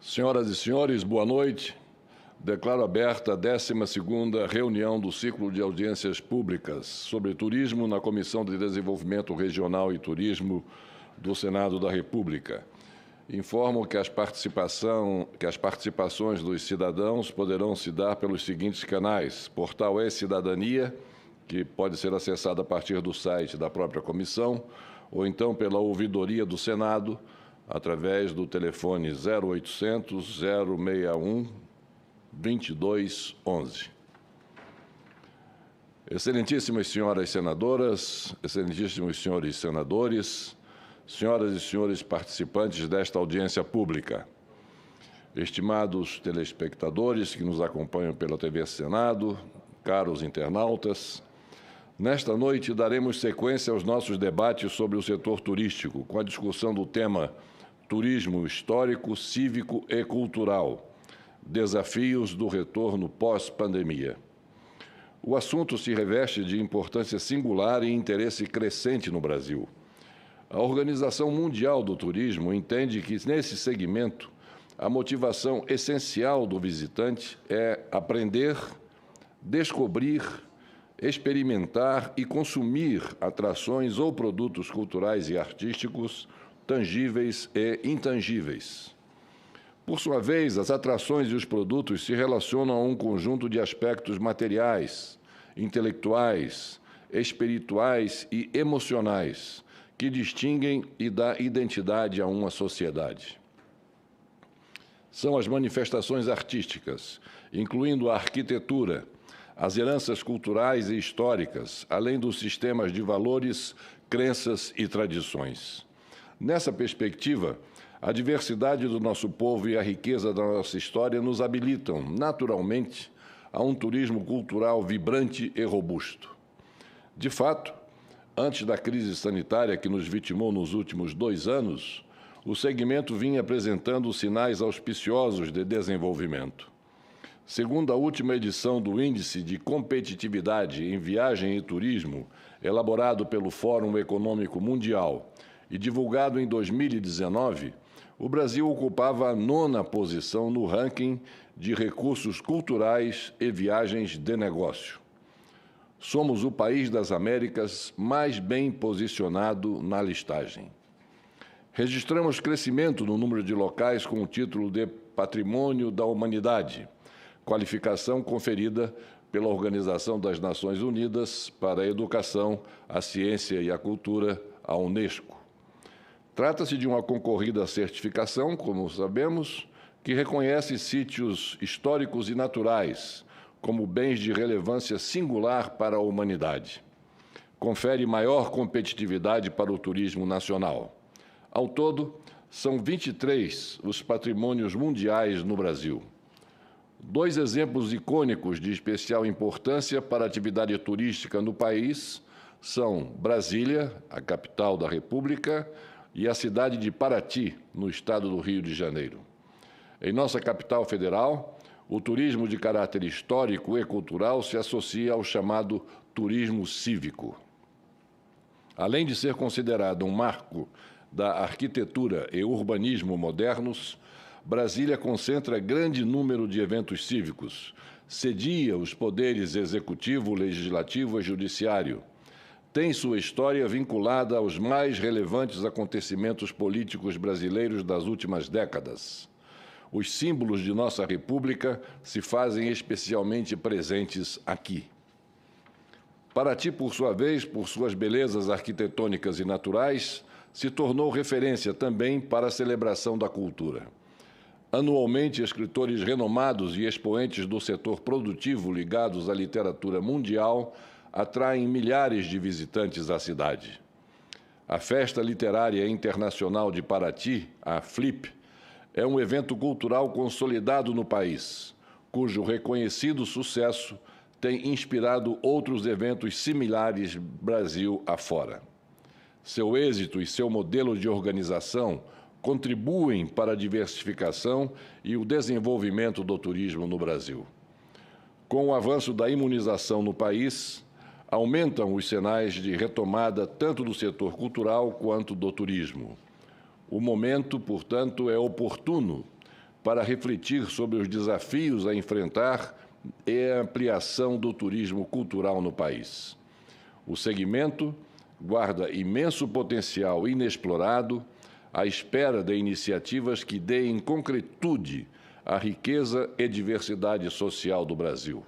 Senhoras e senhores, boa noite. Declaro aberta a 12ª reunião do ciclo de audiências públicas sobre turismo na Comissão de Desenvolvimento Regional e Turismo do Senado da República. Informo que as participações dos cidadãos poderão se dar pelos seguintes canais: Portal E-Cidadania, que pode ser acessado a partir do site da própria comissão, ou então pela ouvidoria do Senado, através do telefone 0800 061 2211. Excelentíssimas senhoras senadoras, excelentíssimos senhores senadores, senhoras e senhores participantes desta audiência pública, estimados telespectadores que nos acompanham pela TV Senado, caros internautas, nesta noite daremos sequência aos nossos debates sobre o setor turístico, com a discussão do tema Turismo Histórico, Cívico e Cultural, desafios do retorno pós-pandemia. O assunto se reveste de importância singular e interesse crescente no Brasil. A Organização Mundial do Turismo entende que, nesse segmento, a motivação essencial do visitante é aprender, descobrir, experimentar e consumir atrações ou produtos culturais e artísticos tangíveis e intangíveis. Por sua vez, as atrações e os produtos se relacionam a um conjunto de aspectos materiais, intelectuais, espirituais e emocionais que distinguem e dão identidade a uma sociedade. São as manifestações artísticas, incluindo a arquitetura, as heranças culturais e históricas, além dos sistemas de valores, crenças e tradições. Nessa perspectiva, a diversidade do nosso povo e a riqueza da nossa história nos habilitam, naturalmente, a um turismo cultural vibrante e robusto. De fato, antes da crise sanitária que nos vitimou nos últimos 2 anos, o segmento vinha apresentando sinais auspiciosos de desenvolvimento. Segundo a última edição do Índice de Competitividade em Viagem e Turismo, elaborado pelo Fórum Econômico Mundial e divulgado em 2019, o Brasil ocupava a 9ª posição no ranking de recursos culturais e viagens de negócio. Somos o país das Américas mais bem posicionado na listagem. Registramos crescimento no número de locais com o título de Patrimônio da Humanidade, qualificação conferida pela Organização das Nações Unidas para a Educação, a Ciência e a Cultura, a Unesco. Trata-se de uma concorrida certificação, como sabemos, que reconhece sítios históricos e naturais como bens de relevância singular para a humanidade. Confere maior competitividade para o turismo nacional. Ao todo, são 23 os patrimônios mundiais no Brasil. 2 exemplos icônicos de especial importância para a atividade turística no país são Brasília, a capital da República, e a cidade de Paraty, no estado do Rio de Janeiro. Em nossa capital federal, o turismo de caráter histórico e cultural se associa ao chamado turismo cívico. Além de ser considerado um marco da arquitetura e urbanismo modernos, Brasília concentra grande número de eventos cívicos, cedia os poderes executivo, legislativo e judiciário. Tem sua história vinculada aos mais relevantes acontecimentos políticos brasileiros das últimas décadas. Os símbolos de nossa República se fazem especialmente presentes aqui. Paraty, por sua vez, por suas belezas arquitetônicas e naturais, se tornou referência também para a celebração da cultura. Anualmente, escritores renomados e expoentes do setor produtivo ligados à literatura mundial atraem milhares de visitantes à cidade. A Festa Literária Internacional de Paraty, a FLIP, é um evento cultural consolidado no país, cujo reconhecido sucesso tem inspirado outros eventos similares Brasil afora. Seu êxito e seu modelo de organização contribuem para a diversificação e o desenvolvimento do turismo no Brasil. Com o avanço da imunização no país, aumentam os sinais de retomada tanto do setor cultural quanto do turismo. O momento, portanto, é oportuno para refletir sobre os desafios a enfrentar e a ampliação do turismo cultural no país. O segmento guarda imenso potencial inexplorado, à espera de iniciativas que deem concretude à riqueza e diversidade social do Brasil.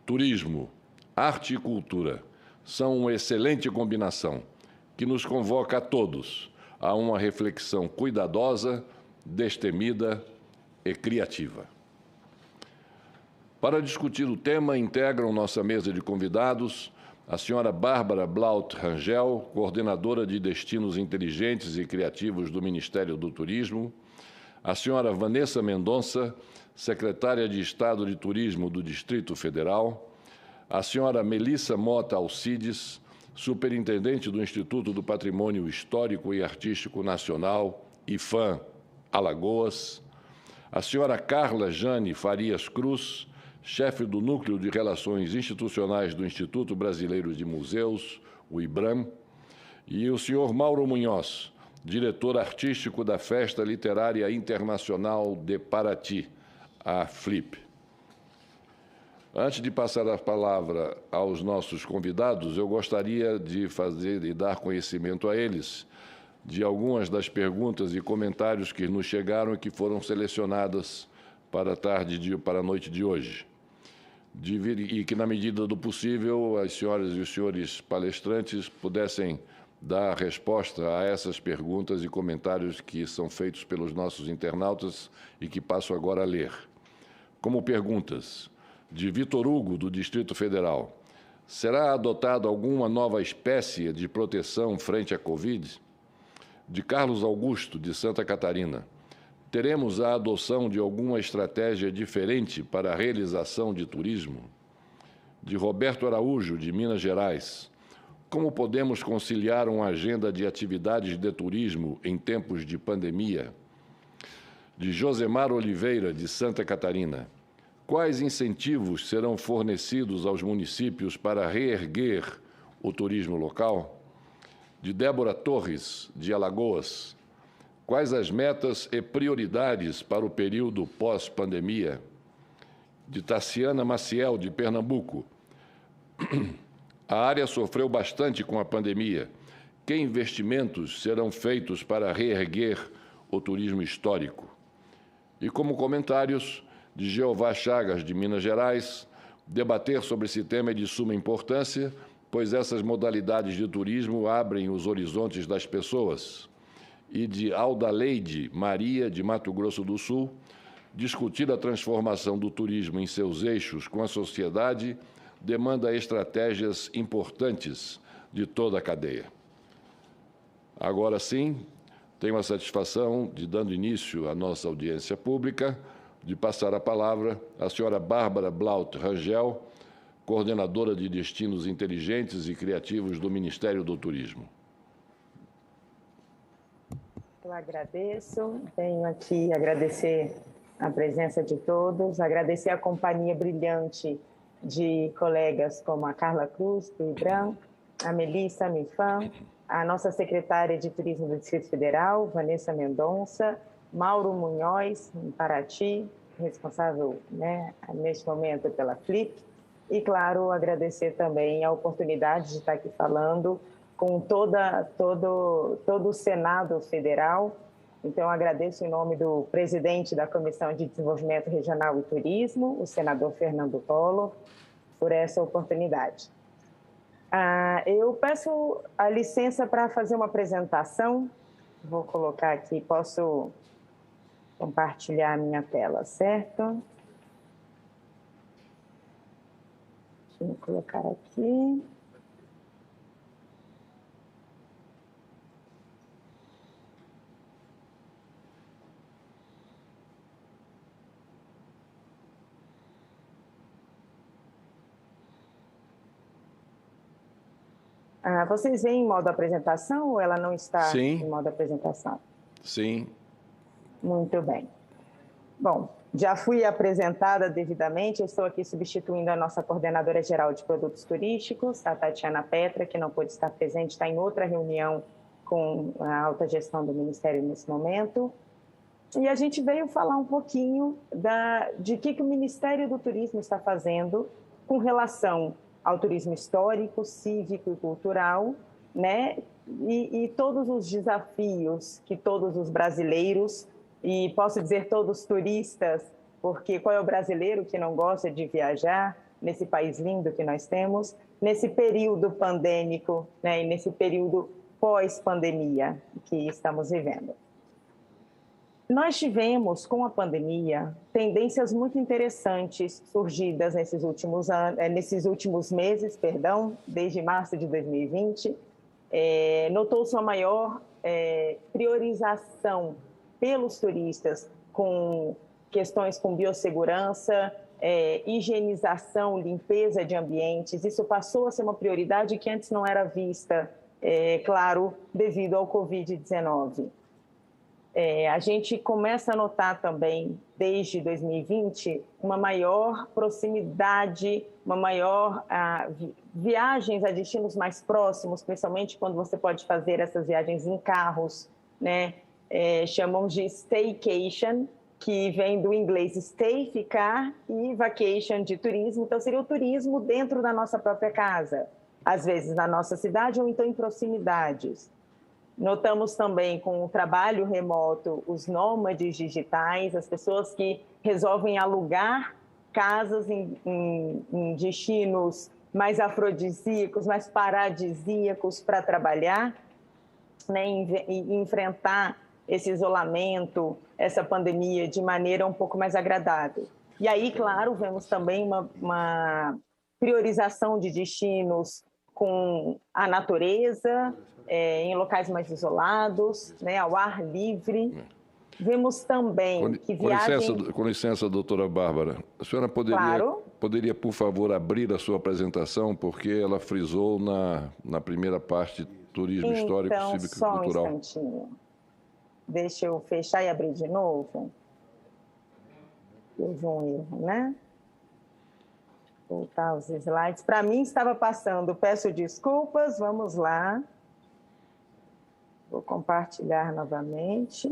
Turismo, arte e cultura são uma excelente combinação que nos convoca a todos a uma reflexão cuidadosa, destemida e criativa. Para discutir o tema, integram nossa mesa de convidados a senhora Bárbara Blaut Rangel, coordenadora de Destinos Inteligentes e Criativos do Ministério do Turismo, a senhora Vanessa Mendonça, secretária de Estado de Turismo do Distrito Federal, a senhora Melissa Mota Alcides, superintendente do Instituto do Patrimônio Histórico e Artístico Nacional, IFAM, Alagoas, a senhora Carla Jane Farias Cruz, chefe do Núcleo de Relações Institucionais do Instituto Brasileiro de Museus, o IBRAM, e o senhor Mauro Munhoz, diretor artístico da Festa Literária Internacional de Paraty, a FLIP. Antes de passar a palavra aos nossos convidados, eu gostaria de dar conhecimento a eles de algumas das perguntas e comentários que nos chegaram e que foram selecionadas para a noite de hoje. E que, na medida do possível, as senhoras e os senhores palestrantes pudessem dar resposta a essas perguntas e comentários que são feitos pelos nossos internautas e que passo agora a ler. Como perguntas: de Vitor Hugo, do Distrito Federal: será adotada alguma nova espécie de proteção frente à Covid? De Carlos Augusto, de Santa Catarina: teremos a adoção de alguma estratégia diferente para a realização de turismo? De Roberto Araújo, de Minas Gerais: como podemos conciliar uma agenda de atividades de turismo em tempos de pandemia? De Josemar Oliveira, de Santa Catarina: quais incentivos serão fornecidos aos municípios para reerguer o turismo local? De Débora Torres, de Alagoas: quais as metas e prioridades para o período pós-pandemia? De Tassiana Maciel, de Pernambuco: a área sofreu bastante com a pandemia. Que investimentos serão feitos para reerguer o turismo histórico? E como comentários, de Jeová Chagas, de Minas Gerais: debater sobre esse tema é de suma importância, pois essas modalidades de turismo abrem os horizontes das pessoas. E de Aldaleide Maria, de Mato Grosso do Sul: discutir a transformação do turismo em seus eixos com a sociedade demanda estratégias importantes de toda a cadeia. Agora sim, tenho a satisfação de, dando início à nossa audiência pública, de passar a palavra à senhora Bárbara Blaut Rangel, coordenadora de Destinos Inteligentes e Criativos do Ministério do Turismo. Eu agradeço, venho aqui agradecer a presença de todos, agradecer a companhia brilhante de colegas como a Carla Cruz, do IBRAM, a Melissa Mifan, a nossa secretária de Turismo do Distrito Federal, Vanessa Mendonça, Mauro Munhoz, em Paraty, responsável, neste momento pela FLIP, e, claro, agradecer também a oportunidade de estar aqui falando com todo o Senado Federal. Então, agradeço em nome do presidente da Comissão de Desenvolvimento Regional e Turismo, o senador Fernando Collor, por essa oportunidade. Eu peço a licença para fazer uma apresentação. Vou colocar aqui, posso compartilhar a minha tela, certo? Deixa eu colocar aqui. Vocês veem em modo apresentação ou ela não está Sim. em modo apresentação? Sim. Muito bem. Bom, já fui apresentada devidamente, eu estou aqui substituindo a nossa coordenadora geral de produtos turísticos, a Tatiana Petra, que não pôde estar presente, está em outra reunião com a alta gestão do Ministério nesse momento. E a gente veio falar um pouquinho de que o Ministério do Turismo está fazendo com relação ao turismo histórico, cívico e cultural, né? E todos os desafios que todos os brasileiros, e posso dizer todos os turistas, porque qual é o brasileiro que não gosta de viajar nesse país lindo que nós temos, nesse período pandêmico, né? E nesse período pós-pandemia que estamos vivendo. Nós tivemos, com a pandemia, tendências muito interessantes surgidas nesses últimos meses, desde março de 2020. Notou-se uma maior priorização pelos turistas com questões com biossegurança, higienização, limpeza de ambientes. Isso passou a ser uma prioridade que antes não era vista, claro, devido ao Covid-19. A gente começa a notar também, desde 2020, uma maior proximidade, uma maior viagens a destinos mais próximos, principalmente quando você pode fazer essas viagens em carros, né? Chamamos de staycation, que vem do inglês stay, ficar, e vacation, de turismo. Então, seria o turismo dentro da nossa própria casa, às vezes na nossa cidade ou então em proximidades. Notamos também com o trabalho remoto os nômades digitais, as pessoas que resolvem alugar casas em destinos mais afrodisíacos, mais paradisíacos para trabalhar, né, e enfrentar esse isolamento, essa pandemia de maneira um pouco mais agradável. E aí, claro, vemos também uma priorização de destinos com a natureza, em locais mais isolados, né, ao ar livre. Vemos também que viagem... Com licença, doutora Bárbara, a senhora poderia, por favor, abrir a sua apresentação, porque ela frisou na primeira parte, turismo histórico, cívico e cultural. Então, só um instantinho. Deixa eu fechar e abrir de novo. Houve um erro, né? Voltar os slides. Para mim estava passando, peço desculpas, vamos lá. Vou compartilhar novamente.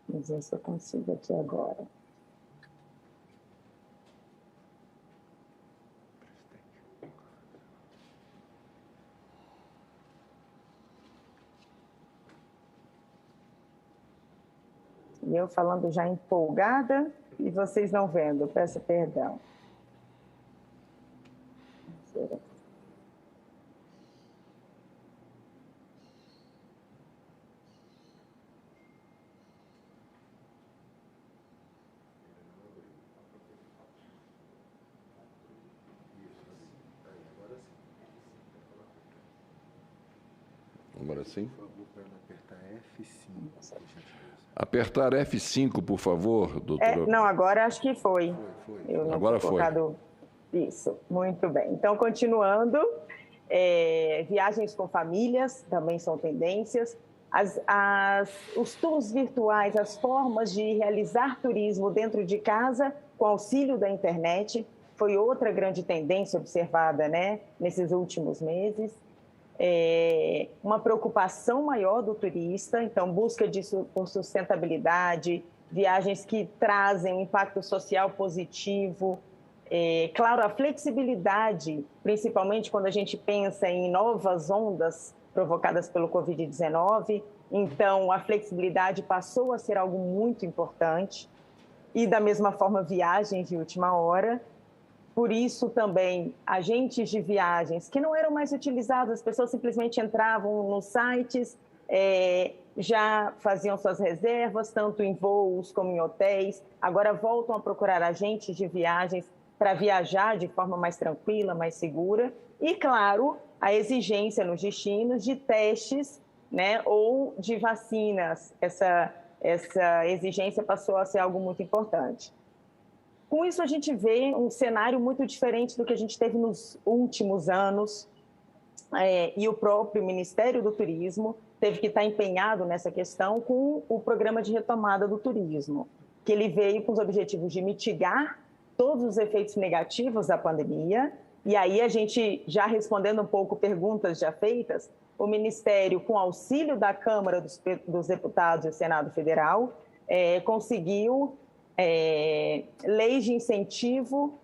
Vamos ver se eu consigo aqui agora. E eu falando já empolgada e vocês não vendo, peço perdão. Agora sim. Apertar F5, por favor, doutora. Não, agora acho que foi. Eu não agora foi. Isso, muito bem. Então, continuando, viagens com famílias também são tendências. Os tours virtuais, as formas de realizar turismo dentro de casa com auxílio da internet, foi outra grande tendência observada, né, nesses últimos meses. Uma preocupação maior do turista, então busca por sustentabilidade, viagens que trazem um impacto social positivo. Claro, a flexibilidade, principalmente quando a gente pensa em novas ondas provocadas pelo Covid-19, então a flexibilidade passou a ser algo muito importante, e da mesma forma viagens de última hora. Por isso também agentes de viagens que não eram mais utilizados, as pessoas simplesmente entravam nos sites, já faziam suas reservas, tanto em voos como em hotéis, agora voltam a procurar agentes de viagens para viajar de forma mais tranquila, mais segura. E, claro, a exigência nos destinos de testes, né, ou de vacinas. Essa exigência passou a ser algo muito importante. Com isso, a gente vê um cenário muito diferente do que a gente teve nos últimos anos, e o próprio Ministério do Turismo teve que estar empenhado nessa questão com o Programa de Retomada do Turismo, que ele veio com os objetivos de mitigar todos os efeitos negativos da pandemia, E aí a gente, já respondendo um pouco perguntas já feitas, o Ministério, com auxílio da Câmara dos Deputados e Senado Federal, conseguiu leis de incentivo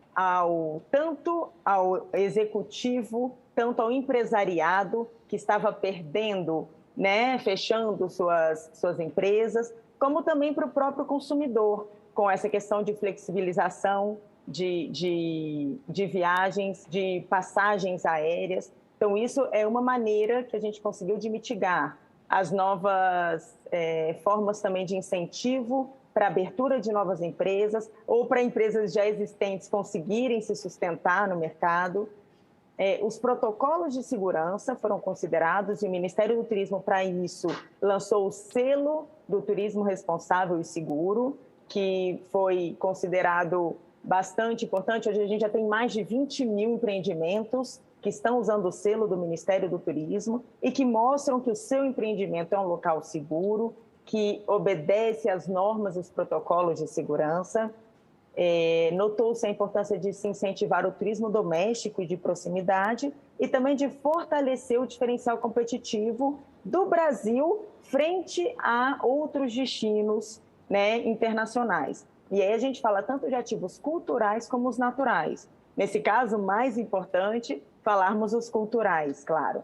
tanto ao executivo, tanto ao empresariado, que estava perdendo, né, fechando suas empresas, como também para o próprio consumidor, com essa questão de flexibilização de viagens, de passagens aéreas. Então, isso é uma maneira que a gente conseguiu de mitigar as novas formas também de incentivo para a abertura de novas empresas ou para empresas já existentes conseguirem se sustentar no mercado. Os protocolos de segurança foram considerados e o Ministério do Turismo, para isso, lançou o selo do turismo responsável e seguro, que foi considerado bastante importante. Hoje a gente já tem mais de 20 mil empreendimentos que estão usando o selo do Ministério do Turismo e que mostram que o seu empreendimento é um local seguro, que obedece às normas e os protocolos de segurança. Notou-se a importância de se incentivar o turismo doméstico e de proximidade e também de fortalecer o diferencial competitivo do Brasil frente a outros destinos, né, internacionais. E aí a gente fala tanto de ativos culturais como os naturais. Nesse caso, mais importante, falarmos os culturais, claro.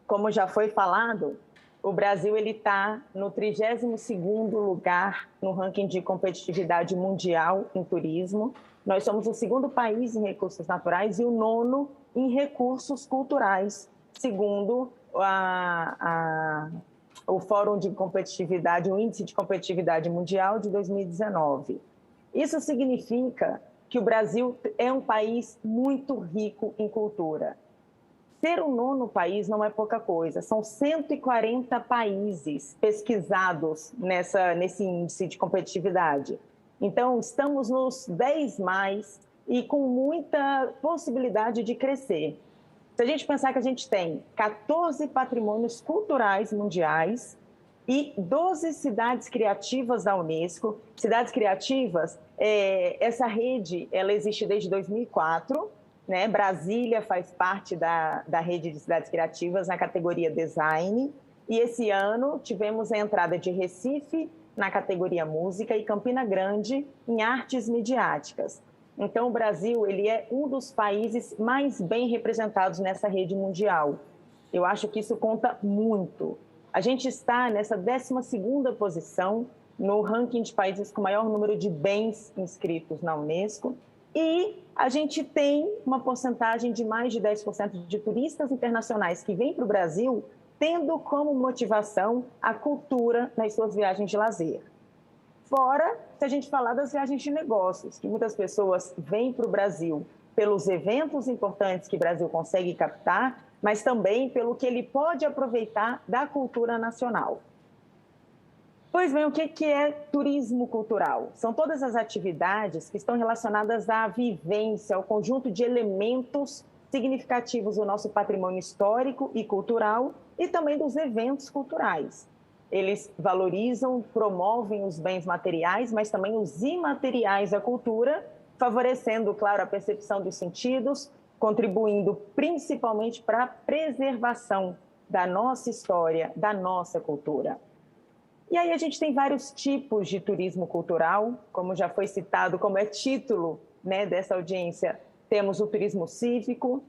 Como já foi falado, o Brasil está no 32º lugar no ranking de competitividade mundial em turismo. Nós somos o 2º país em recursos naturais e o 9º em recursos culturais, segundo o Fórum de Competitividade, o Índice de Competitividade Mundial de 2019. Isso significa que o Brasil é um país muito rico em cultura. Ser o 9º país não é pouca coisa, são 140 países pesquisados nesse índice de competitividade. Então, estamos nos 10 mais e com muita possibilidade de crescer. Se a gente pensar que a gente tem 14 patrimônios culturais mundiais e 12 cidades criativas da Unesco. Cidades criativas, essa rede ela existe desde 2004, né? Brasília faz parte da rede de cidades criativas na categoria Design. E esse ano tivemos a entrada de Recife na categoria Música e Campina Grande em Artes Midiáticas. Então, o Brasil ele é um dos países mais bem representados nessa rede mundial. Eu acho que isso conta muito. A gente está nessa 12ª posição no ranking de países com maior número de bens inscritos na Unesco e a gente tem uma porcentagem de mais de 10% de turistas internacionais que vêm para o Brasil tendo como motivação a cultura nas suas viagens de lazer. Fora, se a gente falar das viagens de negócios, que muitas pessoas vêm para o Brasil pelos eventos importantes que o Brasil consegue captar, mas também pelo que ele pode aproveitar da cultura nacional. Pois bem, o que é turismo cultural? São todas as atividades que estão relacionadas à vivência, ao conjunto de elementos significativos do nosso patrimônio histórico e cultural e também dos eventos culturais. Eles valorizam, promovem os bens materiais, mas também os imateriais da cultura, favorecendo, claro, a percepção dos sentidos, contribuindo principalmente para a preservação da nossa história, da nossa cultura. E aí a gente tem vários tipos de turismo cultural, como já foi citado, como é título, né, dessa audiência, temos o turismo cívico,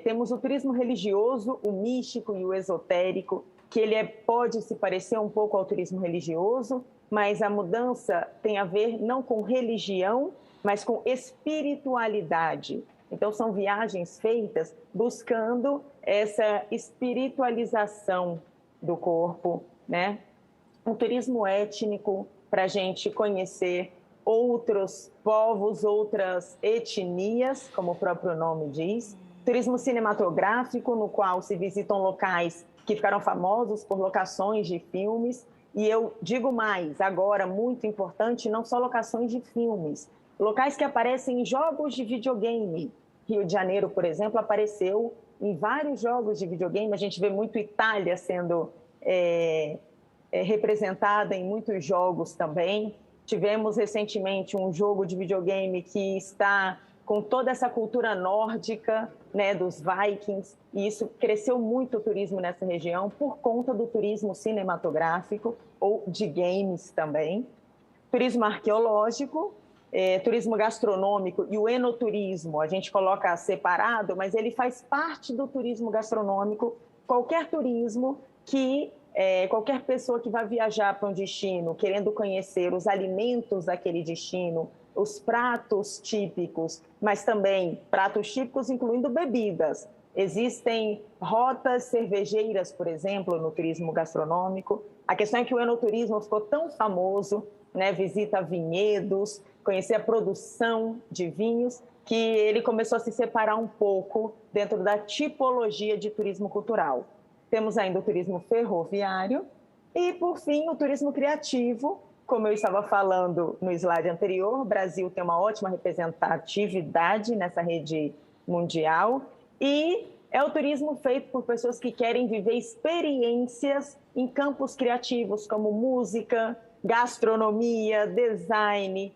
temos o turismo religioso, o místico e o esotérico, que ele pode se parecer um pouco ao turismo religioso, mas a mudança tem a ver não com religião, mas com espiritualidade. Então, são viagens feitas buscando essa espiritualização do corpo, né? Um turismo étnico para a gente conhecer outros povos, outras etnias, como o próprio nome diz. Turismo cinematográfico, no qual se visitam locais que ficaram famosos por locações de filmes. E eu digo mais, agora, muito importante, não só locações de filmes, locais que aparecem em jogos de videogame. Rio de Janeiro, por exemplo, apareceu em vários jogos de videogame. A gente vê muito Itália sendo representada em muitos jogos também. Tivemos recentemente um jogo de videogame que está com toda essa cultura nórdica, né, dos Vikings, e isso cresceu muito o turismo nessa região por conta do turismo cinematográfico ou de games também. Turismo arqueológico, turismo gastronômico e o enoturismo, a gente coloca separado, mas ele faz parte do turismo gastronômico. Qualquer turismo que qualquer pessoa que vai viajar para um destino querendo conhecer os alimentos daquele destino, os pratos típicos, mas também pratos típicos incluindo bebidas. Existem rotas cervejeiras, por exemplo, no turismo gastronômico. A questão é que o enoturismo ficou tão famoso, né, visita vinhedos, conhecer a produção de vinhos, que ele começou a se separar um pouco dentro da tipologia de turismo cultural. Temos ainda o turismo ferroviário e, por fim, o turismo criativo. Como eu estava falando no slide anterior, o Brasil tem uma ótima representatividade nessa rede mundial e é o turismo feito por pessoas que querem viver experiências em campos criativos como música, gastronomia, design,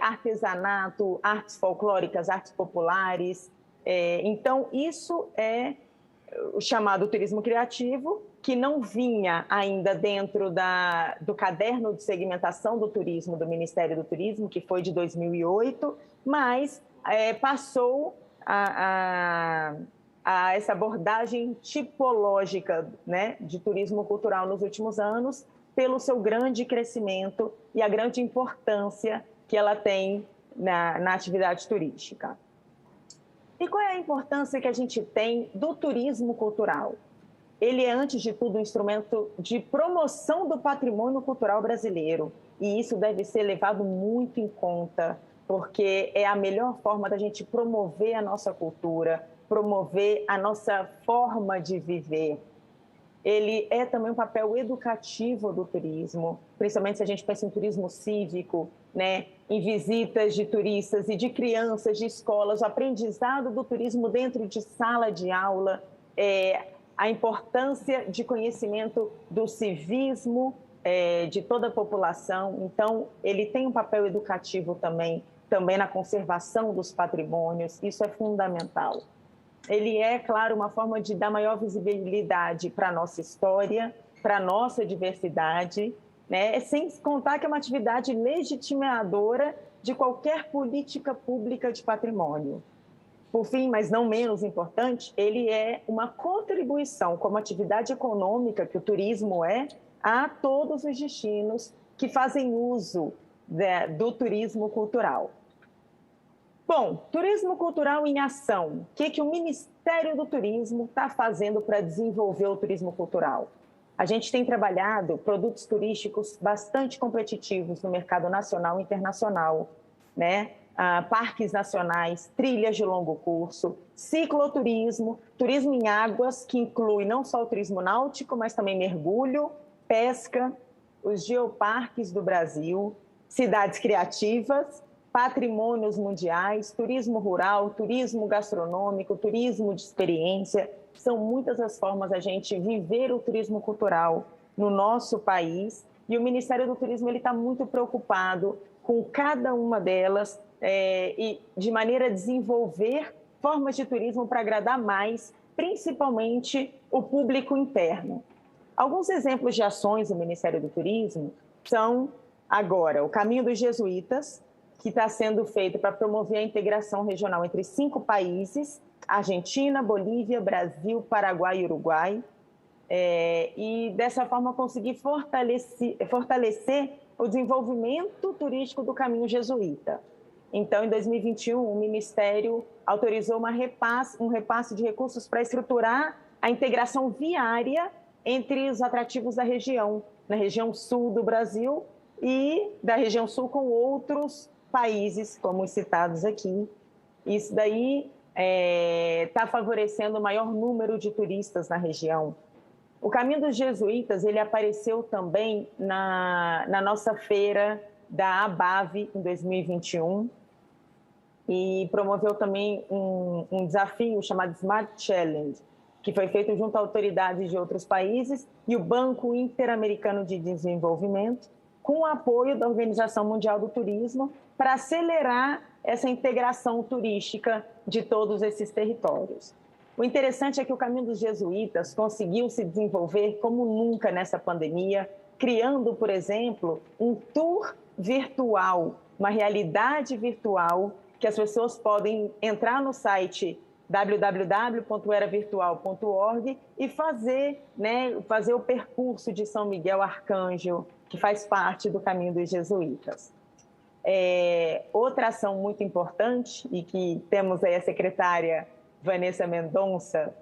artesanato, artes folclóricas, artes populares. Então, isso é o chamado turismo criativo, que não vinha ainda dentro do caderno de segmentação do turismo do Ministério do Turismo, que foi de 2008, mas passou a essa abordagem tipológica, né, de turismo cultural nos últimos anos, pelo seu grande crescimento e a grande importância que ela tem na atividade turística. E qual é a importância que a gente tem do turismo cultural? Ele é, antes de tudo, um instrumento de promoção do patrimônio cultural brasileiro. E isso deve ser levado muito em conta, porque é a melhor forma da gente promover a nossa cultura, promover a nossa forma de viver. Ele é também um papel educativo do turismo, principalmente se a gente pensa em turismo cívico, né? Em visitas de turistas e de crianças, de escolas, o aprendizado do turismo dentro de sala de aula, a importância de conhecimento do civismo de toda a população. Então, ele tem um papel educativo também na conservação dos patrimônios, isso é fundamental. Ele é, claro, uma forma de dar maior visibilidade para a nossa história, para a nossa diversidade, né? Sem contar que é uma atividade legitimadora de qualquer política pública de patrimônio. Por fim, mas não menos importante, ele é uma contribuição como atividade econômica, que o turismo a todos os destinos que fazem uso do turismo cultural. Bom, turismo cultural em ação. O que o Ministério do Turismo está fazendo para desenvolver o turismo cultural? A gente tem trabalhado produtos turísticos bastante competitivos no mercado nacional e internacional, né? Parques nacionais, trilhas de longo curso, cicloturismo, turismo em águas, que inclui não só o turismo náutico, mas também mergulho, pesca, os geoparques do Brasil, cidades criativas, patrimônios mundiais, turismo rural, turismo gastronômico, turismo de experiência. São muitas as formas da gente viver o turismo cultural no nosso país, e o Ministério do Turismo está muito preocupado com cada uma delas e de maneira a desenvolver formas de turismo para agradar mais, principalmente o público interno. Alguns exemplos de ações do Ministério do Turismo são, agora, o Caminho dos Jesuítas, que está sendo feito para promover a integração regional entre 5 países, Argentina, Bolívia, Brasil, Paraguai e Uruguai, e dessa forma conseguir fortalecer o desenvolvimento turístico do Caminho Jesuíta. Então, em 2021, o Ministério autorizou um repasse de recursos para estruturar a integração viária entre os atrativos da região, na região sul do Brasil e da região sul com outros países, como os citados aqui. Isso daí está favorecendo o maior número de turistas na região. O Caminho dos Jesuítas, ele apareceu também na nossa feira da ABAV em 2021 e promoveu também um desafio chamado Smart Challenge, que foi feito junto a autoridades de outros países e o Banco Interamericano de Desenvolvimento, com o apoio da Organização Mundial do Turismo, para acelerar essa integração turística de todos esses territórios. O interessante é que o Caminho dos Jesuítas conseguiu se desenvolver como nunca nessa pandemia, criando, por exemplo, um tour virtual, uma realidade virtual, que as pessoas podem entrar no site www.eravirtual.org e fazer o percurso de São Miguel Arcanjo, que faz parte do Caminho dos Jesuítas. Outra ação muito importante, e que temos aí a secretária Vanessa Mendonça,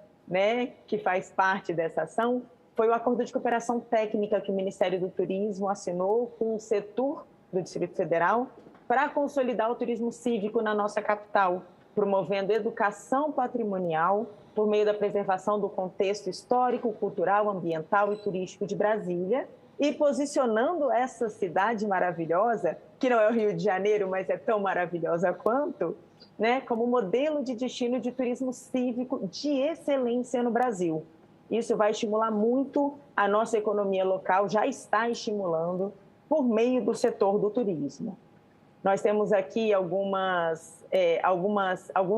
que faz parte dessa ação, foi o acordo de cooperação técnica que o Ministério do Turismo assinou com o Setur do Distrito Federal para consolidar o turismo cívico na nossa capital, promovendo educação patrimonial por meio da preservação do contexto histórico, cultural, ambiental e turístico de Brasília e posicionando essa cidade maravilhosa, que não é o Rio de Janeiro, mas é tão maravilhosa quanto, como modelo de destino de turismo cívico de excelência no Brasil. Isso vai estimular muito a nossa economia local, já está estimulando por meio do setor do turismo. Nós temos aqui alguns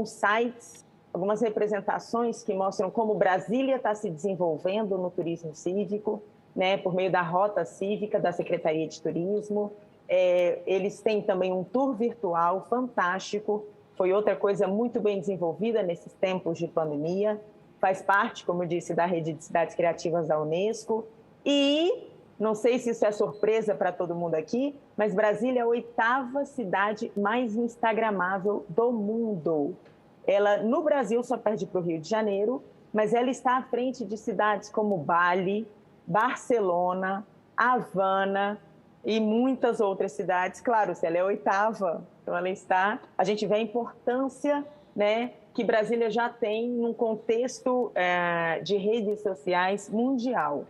sites, algumas representações que mostram como Brasília está se desenvolvendo no turismo cívico, por meio da Rota Cívica da Secretaria de Turismo. Eles têm também um tour virtual fantástico, foi outra coisa muito bem desenvolvida nesses tempos de pandemia, faz parte, como eu disse, da Rede de Cidades Criativas da Unesco e... não sei se isso é surpresa para todo mundo aqui, mas Brasília é a 8ª cidade mais instagramável do mundo. Ela, no Brasil, só perde para o Rio de Janeiro, mas ela está à frente de cidades como Bali, Barcelona, Havana e muitas outras cidades. Claro, se ela é a 8ª, então ela está... A gente vê a importância, que Brasília já tem num contexto de redes sociais mundial.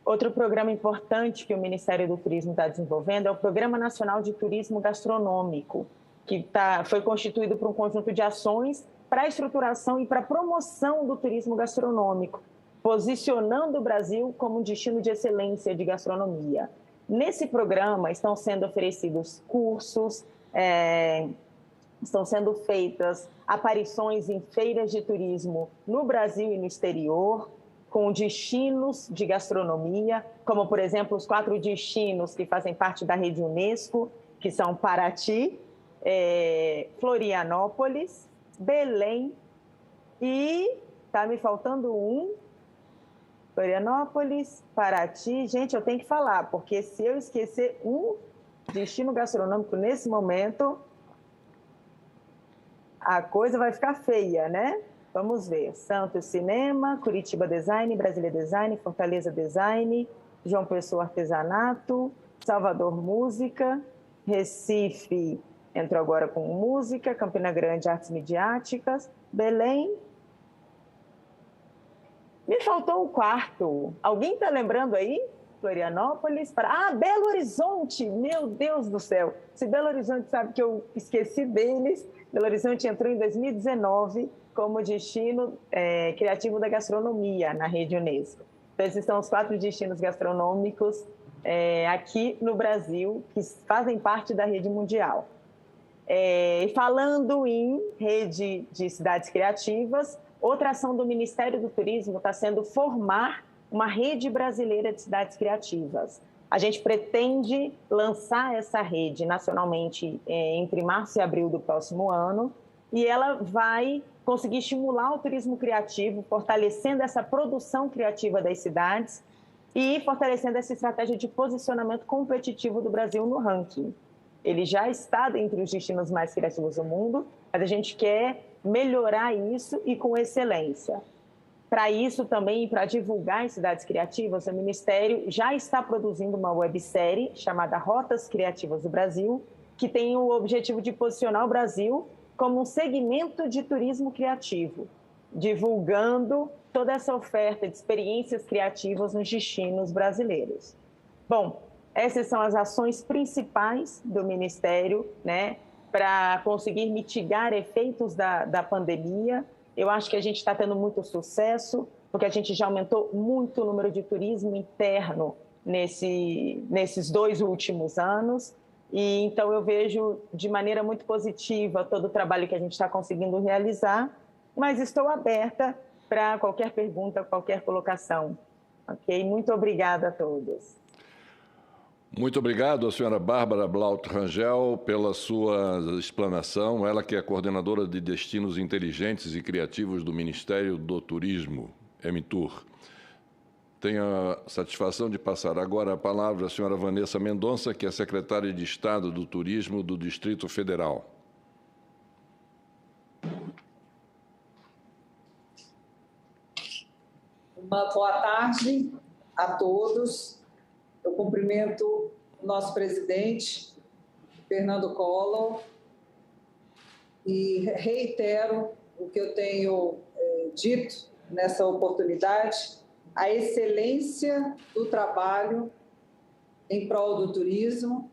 Outro programa importante que o Ministério do Turismo está desenvolvendo é o Programa Nacional de Turismo Gastronômico, que foi constituído por um conjunto de ações para a estruturação e para a promoção do turismo gastronômico, posicionando o Brasil como um destino de excelência de gastronomia. Nesse programa estão sendo oferecidos cursos, estão sendo feitas aparições em feiras de turismo no Brasil e no exterior, com destinos de gastronomia, como, por exemplo, os 4 destinos que fazem parte da rede Unesco, que são Paraty, Florianópolis, Belém e... está me faltando um. Florianópolis, Paraty... Gente, eu tenho que falar, porque se eu esquecer um destino gastronômico nesse momento, a coisa vai ficar feia, né? Vamos ver, Santos Cinema, Curitiba Design, Brasília Design, Fortaleza Design, João Pessoa Artesanato, Salvador Música, Recife entrou agora com Música, Campina Grande Artes Midiáticas, Belém. Me faltou o 4. Alguém está lembrando aí? Florianópolis, Belo Horizonte, meu Deus do céu. Se Belo Horizonte sabe que eu esqueci deles, Belo Horizonte entrou em 2019 como destino criativo da gastronomia na rede Unesco. Então, esses são os 4 destinos gastronômicos aqui no Brasil, que fazem parte da rede mundial. Falando em rede de cidades criativas, outra ação do Ministério do Turismo está sendo formar uma rede brasileira de cidades criativas. A gente pretende lançar essa rede nacionalmente entre março e abril do próximo ano, e ela vai conseguir estimular o turismo criativo, fortalecendo essa produção criativa das cidades e fortalecendo essa estratégia de posicionamento competitivo do Brasil no ranking. Ele já está entre os destinos mais criativos do mundo, mas a gente quer melhorar isso e com excelência. Para isso também, para divulgar as cidades criativas, o Ministério já está produzindo uma websérie chamada Rotas Criativas do Brasil, que tem o objetivo de posicionar o Brasil como um segmento de turismo criativo, divulgando toda essa oferta de experiências criativas nos destinos brasileiros. Bom, essas são as ações principais do Ministério, para conseguir mitigar efeitos da pandemia. Eu acho que a gente está tendo muito sucesso, porque a gente já aumentou muito o número de turismo interno nesses 2 últimos anos. E então eu vejo de maneira muito positiva todo o trabalho que a gente está conseguindo realizar, mas estou aberta para qualquer pergunta, qualquer colocação. Ok? Muito obrigada a todos. Muito obrigado à senhora Bárbara Blaut Rangel pela sua explanação, ela que é coordenadora de Destinos Inteligentes e Criativos do Ministério do Turismo, MTUR. Tenho a satisfação de passar agora a palavra à senhora Vanessa Mendonça, que é secretária de Estado do Turismo do Distrito Federal. Uma boa tarde a todos. Eu cumprimento o nosso presidente, Fernando Collor, e reitero o que eu tenho dito nessa oportunidade, a excelência do trabalho em prol do turismo,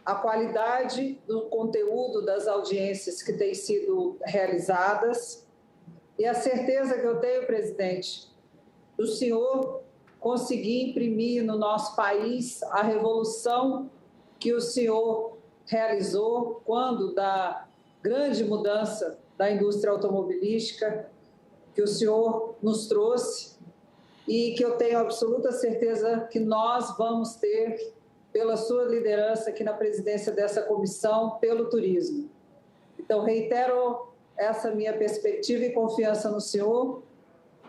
a qualidade do conteúdo das audiências que têm sido realizadas e a certeza que eu tenho, presidente, do senhor conseguir imprimir no nosso país a revolução que o senhor realizou quando da grande mudança da indústria automobilística que o senhor nos trouxe e que eu tenho absoluta certeza que nós vamos ter pela sua liderança aqui na presidência dessa comissão pelo turismo. Então, reitero essa minha perspectiva e confiança no senhor,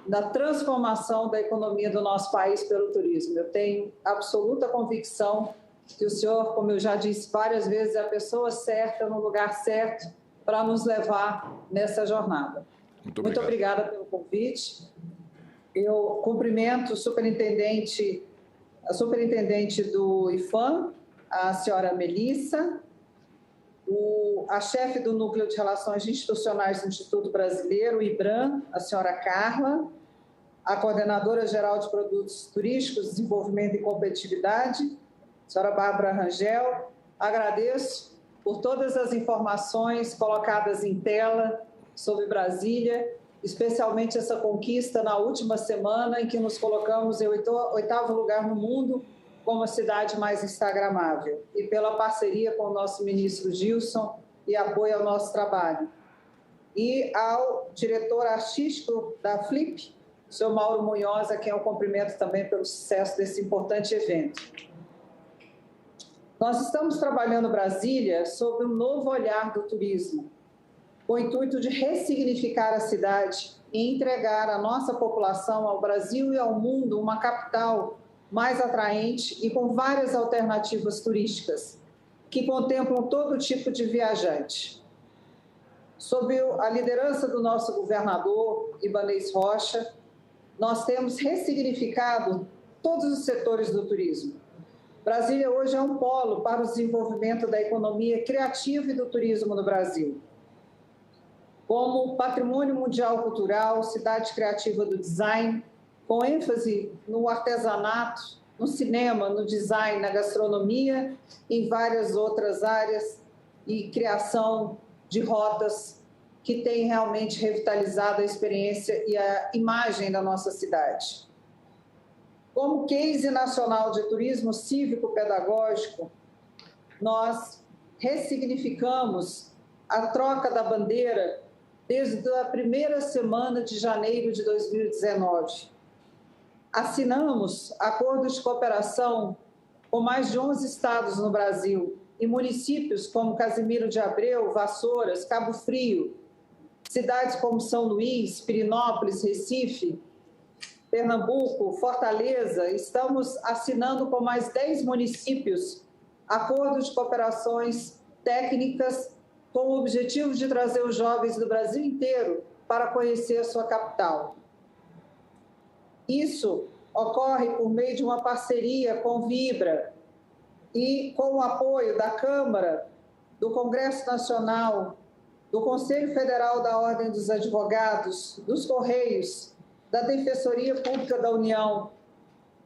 na transformação da economia do nosso país pelo turismo. Eu tenho absoluta convicção que o senhor, como eu já disse várias vezes, é a pessoa certa, no lugar certo, para nos levar nessa jornada. Muito obrigada pelo convite. Eu cumprimento a superintendente do IFAM, a senhora Melissa, a chefe do Núcleo de Relações Institucionais do Instituto Brasileiro, o IBRAM, a senhora Carla, a coordenadora geral de Produtos Turísticos, Desenvolvimento e Competitividade, a senhora Bárbara Rangel. Agradeço por todas as informações colocadas em tela sobre Brasília, especialmente essa conquista na última semana em que nos colocamos em oitavo lugar no mundo como a cidade mais instagramável, e pela parceria com o nosso ministro Gilson e apoio ao nosso trabalho. E ao diretor artístico da Flip, o senhor Mauro Munhoz, a quem eu cumprimento também pelo sucesso desse importante evento. Nós estamos trabalhando Brasília sobre um novo olhar do turismo, com o intuito de ressignificar a cidade e entregar à nossa população, ao Brasil e ao mundo, uma capital mais atraente e com várias alternativas turísticas, que contemplam todo tipo de viajante. Sob a liderança do nosso governador, Ibanez Rocha, nós temos ressignificado todos os setores do turismo. Brasília hoje é um polo para o desenvolvimento da economia criativa e do turismo no Brasil. Como patrimônio mundial cultural, cidade criativa do design, com ênfase no artesanato, no cinema, no design, na gastronomia e em várias outras áreas, e criação de rotas que têm realmente revitalizado a experiência e a imagem da nossa cidade. Como case nacional de turismo cívico-pedagógico, nós ressignificamos a troca da bandeira desde a primeira semana de janeiro de 2019. Assinamos acordos de cooperação com mais de 11 estados no Brasil e municípios como Casimiro de Abreu, Vassouras, Cabo Frio, cidades como São Luís, Pirinópolis, Recife, Pernambuco, Fortaleza. Estamos assinando com mais 10 municípios acordos de cooperações técnicas com o objetivo de trazer os jovens do Brasil inteiro para conhecer a sua capital. Isso ocorre por meio de uma parceria com Vibra e com o apoio da Câmara, do Congresso Nacional, do Conselho Federal da Ordem dos Advogados, dos Correios, da Defensoria Pública da União,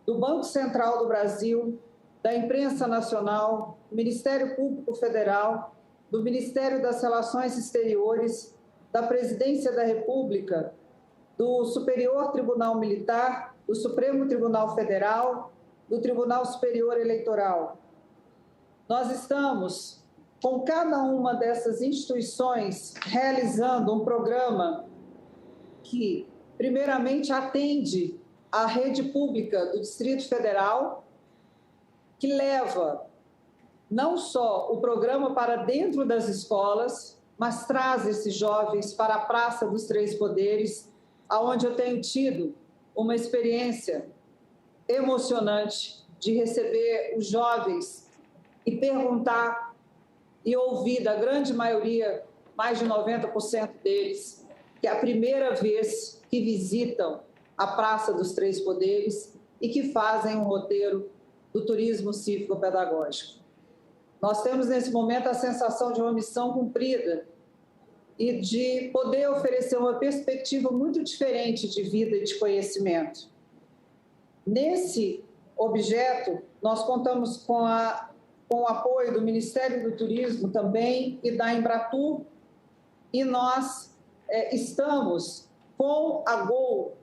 do Banco Central do Brasil, da Imprensa Nacional, do Ministério Público Federal, do Ministério das Relações Exteriores, da Presidência da República, do Superior Tribunal Militar, do Supremo Tribunal Federal, do Tribunal Superior Eleitoral. nós estamos, com cada uma dessas instituições, realizando um programa que, primeiramente, atende à rede pública do Distrito Federal, que leva não só o programa para dentro das escolas, mas traz esses jovens para a Praça dos Três Poderes, onde eu tenho tido uma experiência emocionante de receber os jovens e perguntar e ouvir da grande maioria, mais de 90% deles, que é a primeira vez que visitam a Praça dos Três Poderes e que fazem um roteiro do turismo cívico-pedagógico. Nós temos, nesse momento, a sensação de uma missão cumprida e de poder oferecer uma perspectiva muito diferente de vida e de conhecimento. Nesse objeto, nós contamos com o apoio do Ministério do Turismo também e da Embratur, e nós estamos com a Gol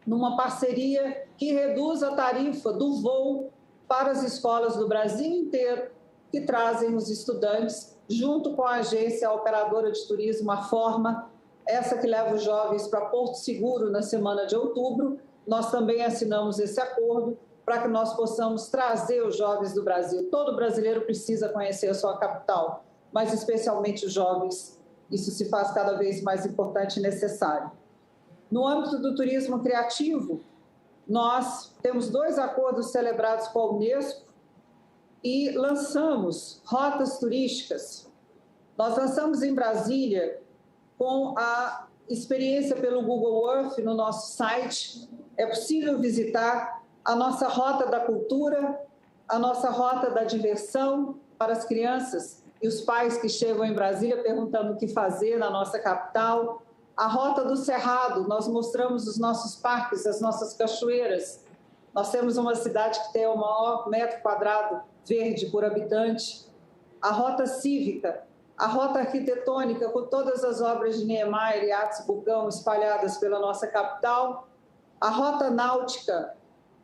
numa parceria que reduz a tarifa do voo para as escolas do Brasil inteiro, que trazem os estudantes, junto com a agência operadora de turismo, a Forma, essa que leva os jovens para Porto Seguro na semana de outubro. Nós também assinamos esse acordo para que nós possamos trazer os jovens do Brasil. Todo brasileiro precisa conhecer a sua capital, mas especialmente os jovens. Isso se faz cada vez mais importante e necessário. No âmbito do turismo criativo, nós temos 2 acordos celebrados com a Unesco e lançamos rotas turísticas. Nós lançamos em Brasília com a experiência pelo Google Earth no nosso site. É possível visitar a nossa rota da cultura, a nossa rota da diversão para as crianças e os pais que chegam em Brasília perguntando o que fazer na nossa capital. A rota do Cerrado, nós mostramos os nossos parques, as nossas cachoeiras. Nós temos uma cidade que tem o maior metro quadrado verde por habitante. A rota cívica, a rota arquitetônica, com todas as obras de Niemeyer e Atos Bulgão espalhadas pela nossa capital. A rota náutica,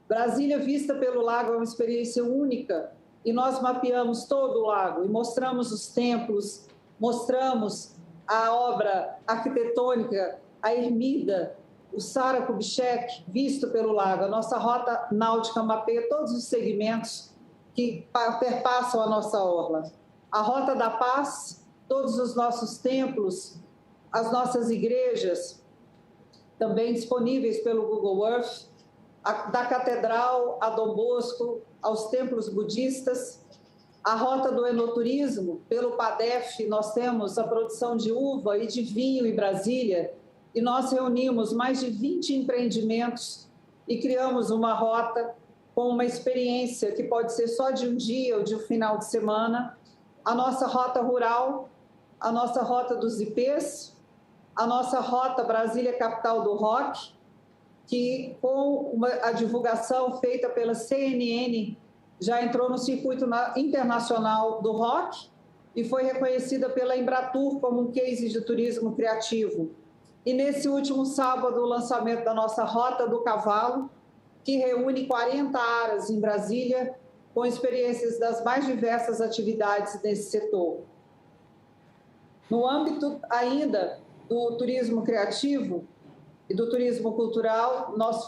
Brasília vista pelo lago, é uma experiência única, e nós mapeamos todo o lago e mostramos os templos, mostramos a obra arquitetônica, a Ermida, o Sara Kubitschek, visto pelo lago. A nossa rota náutica mapeia todos os segmentos que perpassam a nossa orla. A Rota da Paz, todos os nossos templos, as nossas igrejas, também disponíveis pelo Google Earth, da Catedral a Dom Bosco, aos templos budistas. A Rota do Enoturismo, pelo PADEF, nós temos a produção de uva e de vinho em Brasília, e nós reunimos mais de 20 empreendimentos e criamos uma rota com uma experiência que pode ser só de um dia ou de um final de semana. A nossa rota rural, a nossa rota dos IPs, a nossa rota Brasília Capital do Rock, que com a divulgação feita pela CNN já entrou no circuito internacional do rock e foi reconhecida pela Embratur como um case de turismo criativo. E nesse último sábado, o lançamento da nossa Rota do Cavalo, que reúne 40 aras em Brasília, com experiências das mais diversas atividades nesse setor. No âmbito ainda do turismo criativo e do turismo cultural, nós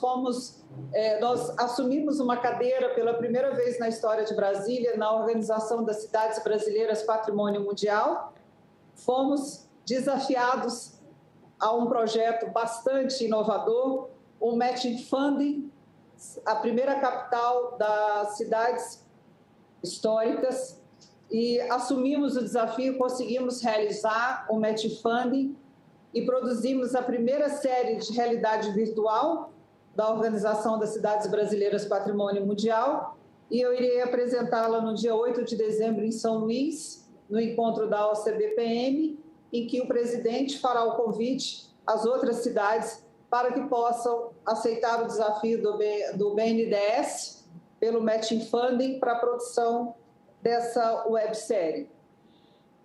assumimos uma cadeira pela primeira vez na história de Brasília na Organização das Cidades Brasileiras Patrimônio Mundial. Fomos desafiados a um projeto bastante inovador, o Matching Funding, a primeira capital das cidades históricas, e assumimos o desafio, conseguimos realizar o Matching Funding e produzimos a primeira série de realidade virtual da Organização das Cidades Brasileiras Patrimônio Mundial, e eu irei apresentá-la no dia 8 de dezembro em São Luís, no encontro da OCBPM, em que o presidente fará o convite às outras cidades para que possam aceitar o desafio do BNDES pelo Matching Funding para a produção dessa websérie.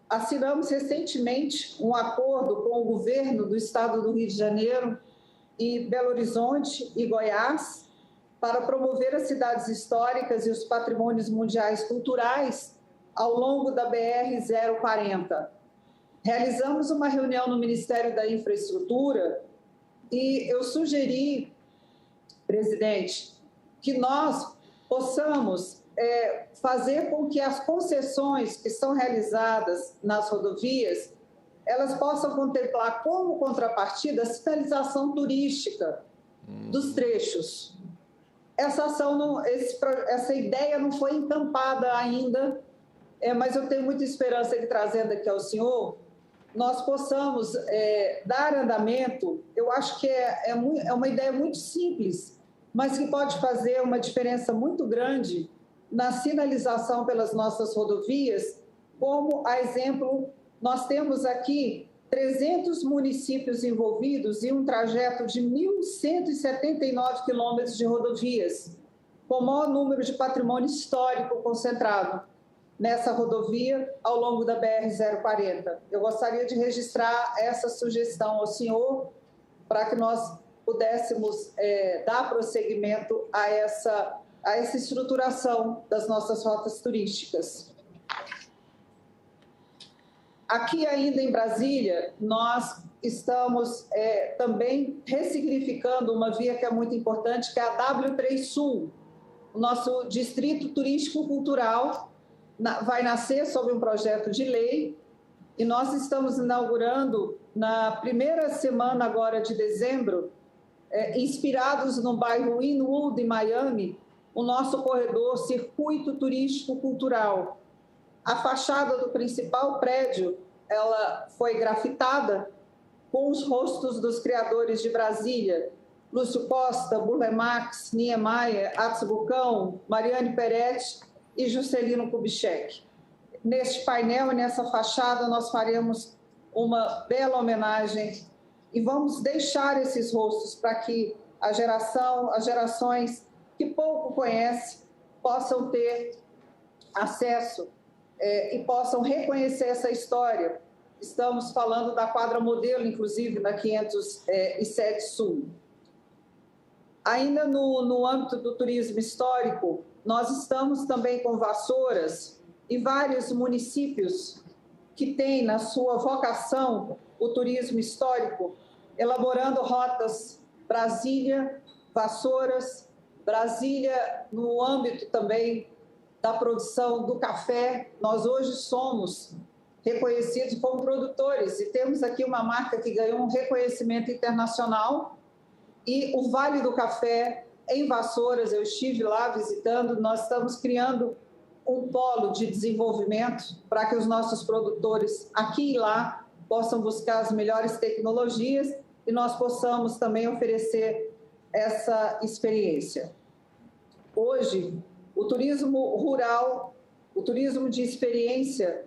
Assinamos recentemente um acordo com o governo do estado do Rio de Janeiro e Belo Horizonte e Goiás para promover as cidades históricas e os patrimônios mundiais culturais ao longo da BR-040. Realizamos uma reunião no Ministério da Infraestrutura e eu sugeri, presidente, que nós possamos fazer com que as concessões que são realizadas nas rodovias, elas possam contemplar como contrapartida a sinalização turística dos trechos. Essa ação, essa ideia não foi encampada ainda, mas eu tenho muita esperança de, trazendo aqui ao senhor, nós possamos dar andamento. Eu acho que é uma ideia muito simples, mas que pode fazer uma diferença muito grande na sinalização pelas nossas rodovias. Como, a exemplo, nós temos aqui 300 municípios envolvidos em um trajeto de 1.179 quilômetros de rodovias, com o maior número de patrimônio histórico concentrado nessa rodovia ao longo da BR-040. Eu gostaria de registrar essa sugestão ao senhor para que nós pudéssemos dar prosseguimento a essa estruturação das nossas rotas turísticas. Aqui ainda em Brasília, nós estamos também ressignificando uma via que é muito importante, que é a W3 Sul. O nosso Distrito Turístico Cultural vai nascer sob um projeto de lei e nós estamos inaugurando na primeira semana agora de dezembro, inspirados no bairro Inwood, em Miami, o nosso corredor Circuito Turístico Cultural. A fachada do principal prédio, ela foi grafitada com os rostos dos criadores de Brasília, Lúcio Costa, Burle Marx, Niemeyer, Atos Bucão, Mariane Peretti e Juscelino Kubitschek. Neste painel e nessa fachada nós faremos uma bela homenagem e vamos deixar esses rostos para que as gerações que pouco conhecem possam ter acesso e possam reconhecer essa história. Estamos falando da quadra modelo, inclusive, da 507 Sul. Ainda no âmbito do turismo histórico, nós estamos também com Vassouras e vários municípios que têm na sua vocação o turismo histórico, elaborando rotas Brasília, Vassouras, Brasília no âmbito também da produção do café. Nós hoje somos reconhecidos como produtores e temos aqui uma marca que ganhou um reconhecimento internacional e o Vale do Café em Vassouras, eu estive lá visitando, nós estamos criando um polo de desenvolvimento para que os nossos produtores aqui e lá possam buscar as melhores tecnologias e nós possamos também oferecer essa experiência. Hoje, o turismo rural, o turismo de experiência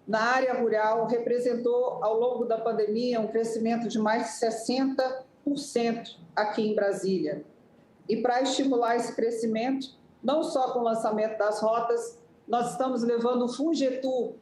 na área rural representou, ao longo da pandemia, um crescimento de mais de 60% aqui em Brasília. E para estimular esse crescimento, não só com o lançamento das rotas, nós estamos levando o Fungetur,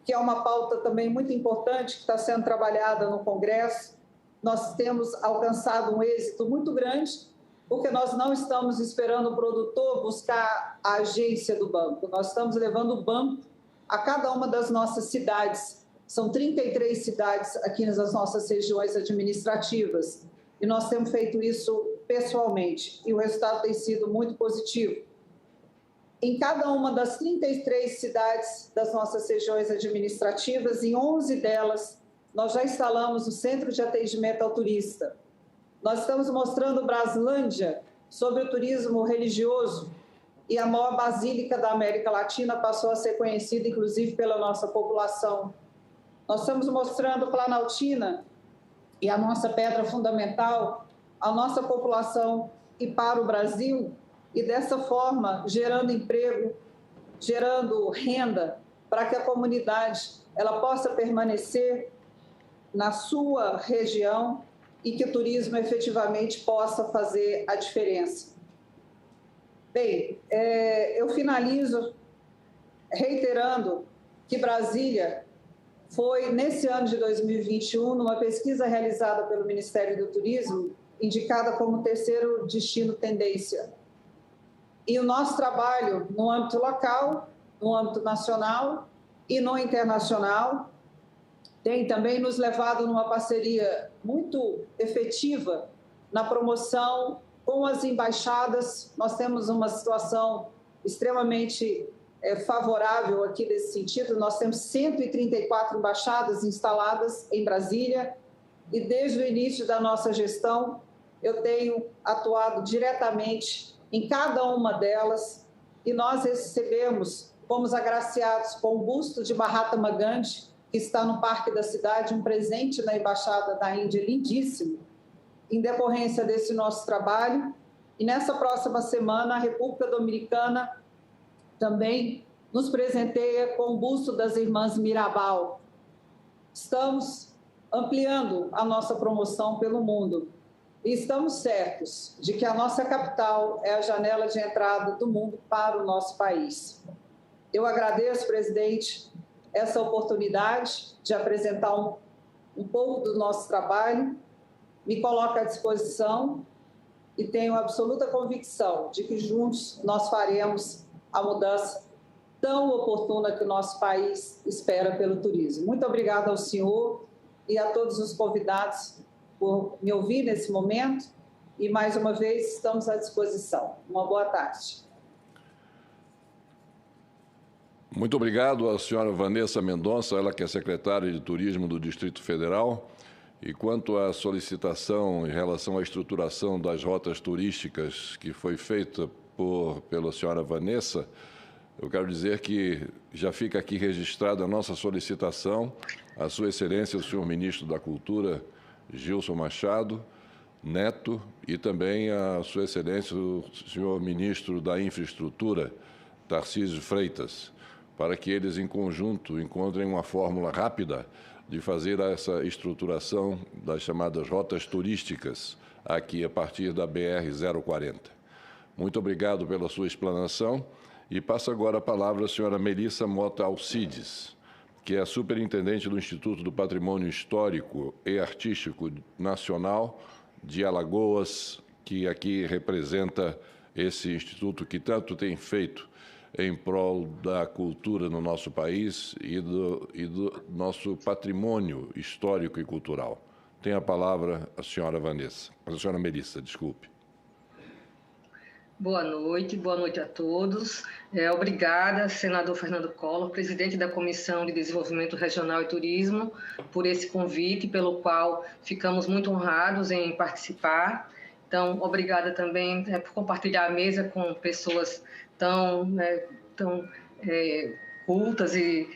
que é uma pauta também muito importante, que está sendo trabalhada no Congresso. Nós temos alcançado um êxito muito grande, porque nós não estamos esperando o produtor buscar a agência do banco. Nós estamos levando o banco a cada uma das nossas cidades. São 33 cidades aqui nas nossas regiões administrativas. E nós temos feito isso pessoalmente. E o resultado tem sido muito positivo. Em cada uma das 33 cidades das nossas regiões administrativas, em 11 delas, nós já instalamos o Centro de Atendimento ao Turista. Nós estamos mostrando Braslândia sobre o turismo religioso e a maior basílica da América Latina passou a ser conhecida, inclusive, pela nossa população. Nós estamos mostrando Planaltina e a nossa pedra fundamental, a nossa população e para o Brasil, e dessa forma gerando emprego, gerando renda para que a comunidade ela possa permanecer na sua região e que o turismo efetivamente possa fazer a diferença. Bem, eu finalizo reiterando que Brasília foi, nesse ano de 2021, numa pesquisa realizada pelo Ministério do Turismo, indicada como terceiro destino tendência E o nosso trabalho no âmbito local, no âmbito nacional e no internacional tem também nos levado numa parceria muito efetiva na promoção com as embaixadas. Nós temos uma situação extremamente favorável aqui nesse sentido. Nós temos 134 embaixadas instaladas em Brasília e desde o início da nossa gestão eu tenho atuado diretamente em cada uma delas e nós recebemos, fomos agraciados com o busto de Mahatma Gandhi, que está no Parque da Cidade, um presente na Embaixada da Índia lindíssimo, em decorrência desse nosso trabalho. E nessa próxima semana, a República Dominicana também nos presenteia com o busto das irmãs Mirabal. Estamos ampliando a nossa promoção pelo mundo e estamos certos de que a nossa capital é a janela de entrada do mundo para o nosso país. Eu agradeço, presidente, essa oportunidade de apresentar um pouco do nosso trabalho, me coloco à disposição e tenho absoluta convicção de que juntos nós faremos a mudança tão oportuna que o nosso país espera pelo turismo. Muito obrigada ao senhor e a todos os convidados por me ouvir nesse momento e, mais uma vez, estamos à disposição. Uma boa tarde. Muito obrigado à senhora Vanessa Mendonça, ela que é secretária de Turismo do Distrito Federal. E quanto à solicitação em relação à estruturação das rotas turísticas que foi feita pela senhora Vanessa, eu quero dizer que já fica aqui registrada a nossa solicitação à Sua Excelência, o senhor Ministro da Cultura, Gilson Machado Neto, e também a Sua Excelência, o senhor Ministro da Infraestrutura, Tarcísio Freitas, para que eles, em conjunto, encontrem uma fórmula rápida de fazer essa estruturação das chamadas rotas turísticas aqui a partir da BR-040. Muito obrigado pela sua explanação e passo agora a palavra à senhora Melissa Mota Alcides, que é a superintendente do Instituto do Patrimônio Histórico e Artístico Nacional de Alagoas, que aqui representa esse instituto que tanto tem feito em prol da cultura no nosso país e do nosso patrimônio histórico e cultural. Tem a palavra a senhora Melissa, desculpe. Boa noite a todos. Obrigada, senador Fernando Collor, presidente da Comissão de Desenvolvimento Regional e Turismo, por esse convite, pelo qual ficamos muito honrados em participar. Então, obrigada também por compartilhar a mesa com pessoas tão cultas e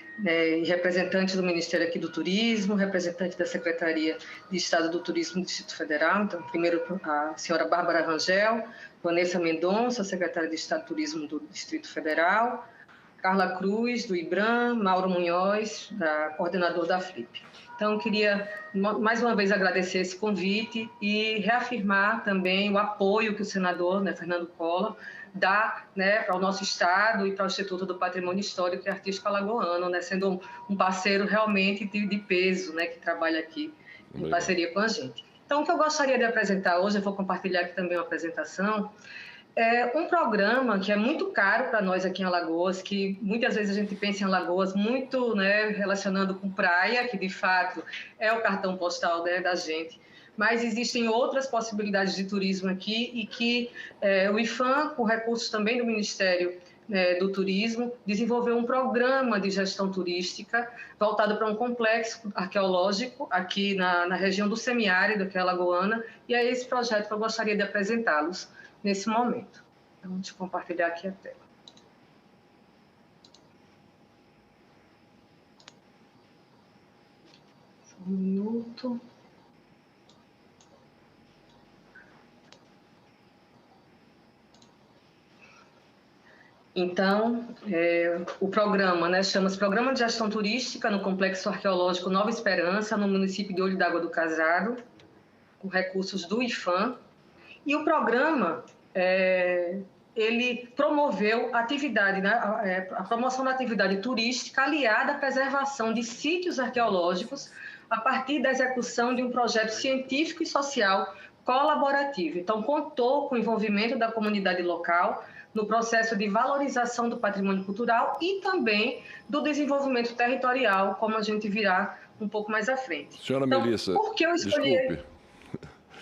representantes do Ministério aqui do Turismo, representantes da Secretaria de Estado do Turismo do Distrito Federal. Então, primeiro a senhora Bárbara Rangel, Vanessa Mendonça, secretária de Estado do Turismo do Distrito Federal, Carla Cruz, do IBRAM, Mauro Munhoz, coordenador da FLIP. Então, queria mais uma vez agradecer esse convite e reafirmar também o apoio que o senador Fernando Collor dá para o nosso Estado e para o Instituto do Patrimônio Histórico e Artístico Alagoano, sendo um parceiro realmente de peso, que trabalha aqui em parceria com a gente. Então, o que eu gostaria de apresentar hoje, eu vou compartilhar aqui também uma apresentação, é um programa que é muito caro para nós aqui em Alagoas, que muitas vezes a gente pensa em Alagoas muito relacionando com praia, que de fato é o cartão postal da gente, mas existem outras possibilidades de turismo aqui e que o IPHAN, com recursos também do Ministério do Turismo, desenvolveu um programa de gestão turística voltado para um complexo arqueológico aqui na região do semiárido, que é alagoana, e é esse projeto que eu gostaria de apresentá-los nesse momento. Então, deixa eu compartilhar aqui a tela. Só um minuto. Então, o programa chama-se Programa de Gestão Turística no Complexo Arqueológico Nova Esperança, no município de Olho d'Água do Casado, com recursos do IPHAN. E o programa, ele promoveu atividade, a promoção da atividade turística aliada à preservação de sítios arqueológicos a partir da execução de um projeto científico e social colaborativa. Então, contou com o envolvimento da comunidade local no processo de valorização do patrimônio cultural e também do desenvolvimento territorial, como a gente virá um pouco mais à frente. Senhora então, Melissa, por que eu escolhi... desculpe.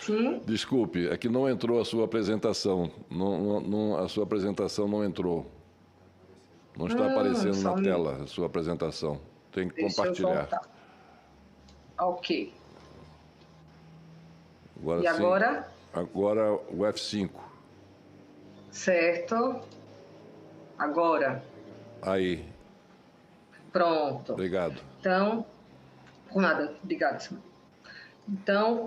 Sim? Desculpe, é que não entrou a sua apresentação. A sua apresentação não entrou. Não está aparecendo na tela a sua apresentação. Tem que compartilhar. Ok. Agora, e agora? Agora o F5. Certo. Agora. Aí. Pronto. Obrigado. Então, por nada. Obrigada, senhor. Então,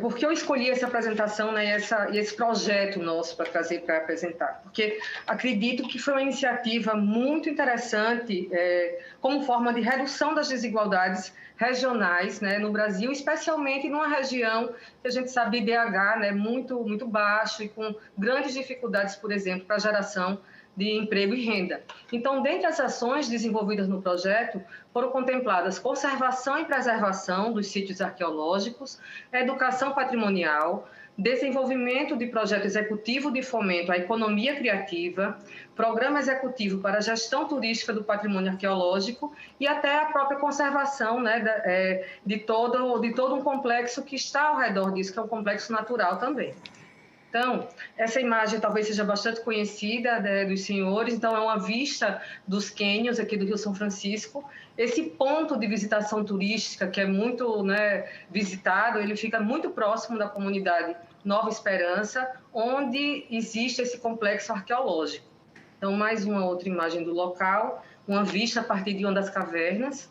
por que eu escolhi essa apresentação, né, e esse projeto nosso para trazer para apresentar? Porque acredito que foi uma iniciativa muito interessante como forma de redução das desigualdades regionais, né, no Brasil, especialmente numa região que a gente sabe IDH, né, muito, muito baixo e com grandes dificuldades, por exemplo, para a geração de emprego e renda. Então, dentre as ações desenvolvidas no projeto, foram contempladas conservação e preservação dos sítios arqueológicos, educação patrimonial, desenvolvimento de projeto executivo de fomento à economia criativa, programa executivo para a gestão turística do patrimônio arqueológico e até a própria conservação, né, de todo um complexo que está ao redor disso, que é um complexo natural também. Então, essa imagem talvez seja bastante conhecida dos senhores. Então, é uma vista dos cânions aqui do Rio São Francisco. Esse ponto de visitação turística, que é muito, né, visitado, ele fica muito próximo da comunidade Nova Esperança, onde existe esse complexo arqueológico. Então, mais uma outra imagem do local, uma vista a partir de uma das cavernas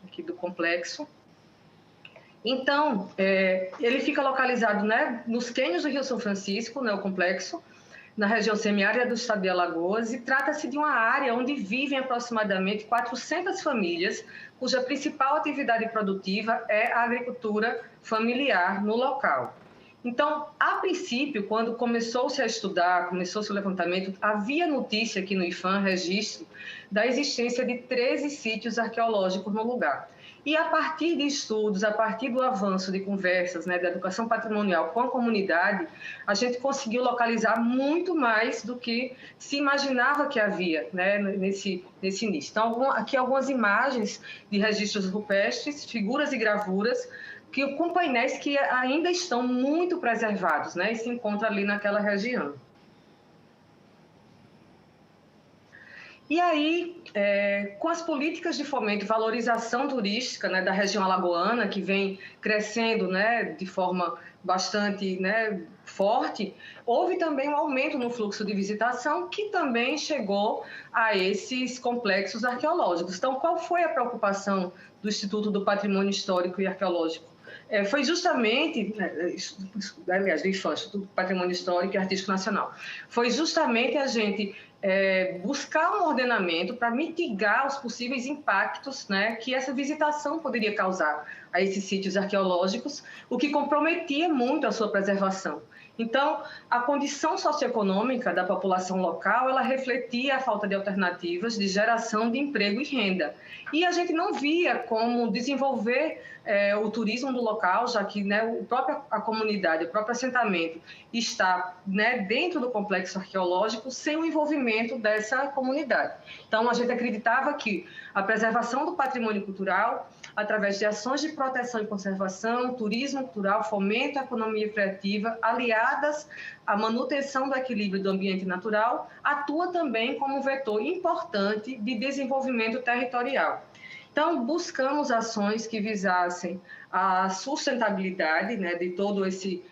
aqui do complexo. Então, ele fica localizado, né, nos cânions do Rio São Francisco, né, o complexo, na região semiárida do estado de Alagoas, e trata-se de uma área onde vivem aproximadamente 400 famílias, cuja principal atividade produtiva é a agricultura familiar no local. Então, a princípio, quando começou-se a estudar, começou-se o levantamento, havia notícia aqui no IPHAN, registro, da existência de 13 sítios arqueológicos no lugar. E a partir de estudos, a partir do avanço de conversas, né, da educação patrimonial com a comunidade, a gente conseguiu localizar muito mais do que se imaginava que havia, né, nesse início. Então, aqui algumas imagens de registros rupestres, figuras e gravuras, com painéis que ainda estão muito preservados, né, e se encontram ali naquela região. E aí, com as políticas de fomento e valorização turística, né, da região alagoana, que vem crescendo, né, de forma bastante, né, forte, houve também um aumento no fluxo de visitação, que também chegou a esses complexos arqueológicos. Então, qual foi a preocupação do Instituto do Patrimônio Histórico e Arqueológico? Foi justamente, aliás, do IPHAN, Instituto do Patrimônio Histórico e Artístico Nacional, foi justamente a gente buscar um ordenamento para mitigar os possíveis impactos, né, que essa visitação poderia causar a esses sítios arqueológicos, o que comprometia muito a sua preservação. Então, a condição socioeconômica da população local, ela refletia a falta de alternativas de geração de emprego e renda. E a gente não via como desenvolver o turismo do local, já que, né, a comunidade, o próprio assentamento está, né, dentro do complexo arqueológico sem o envolvimento dessa comunidade. Então, a gente acreditava que a preservação do patrimônio cultural, através de ações de proteção e conservação, turismo cultural, fomento à economia criativa, aliadas à manutenção do equilíbrio do ambiente natural, atua também como um vetor importante de desenvolvimento territorial. Então, buscamos ações que visassem a sustentabilidade, né, de todo esse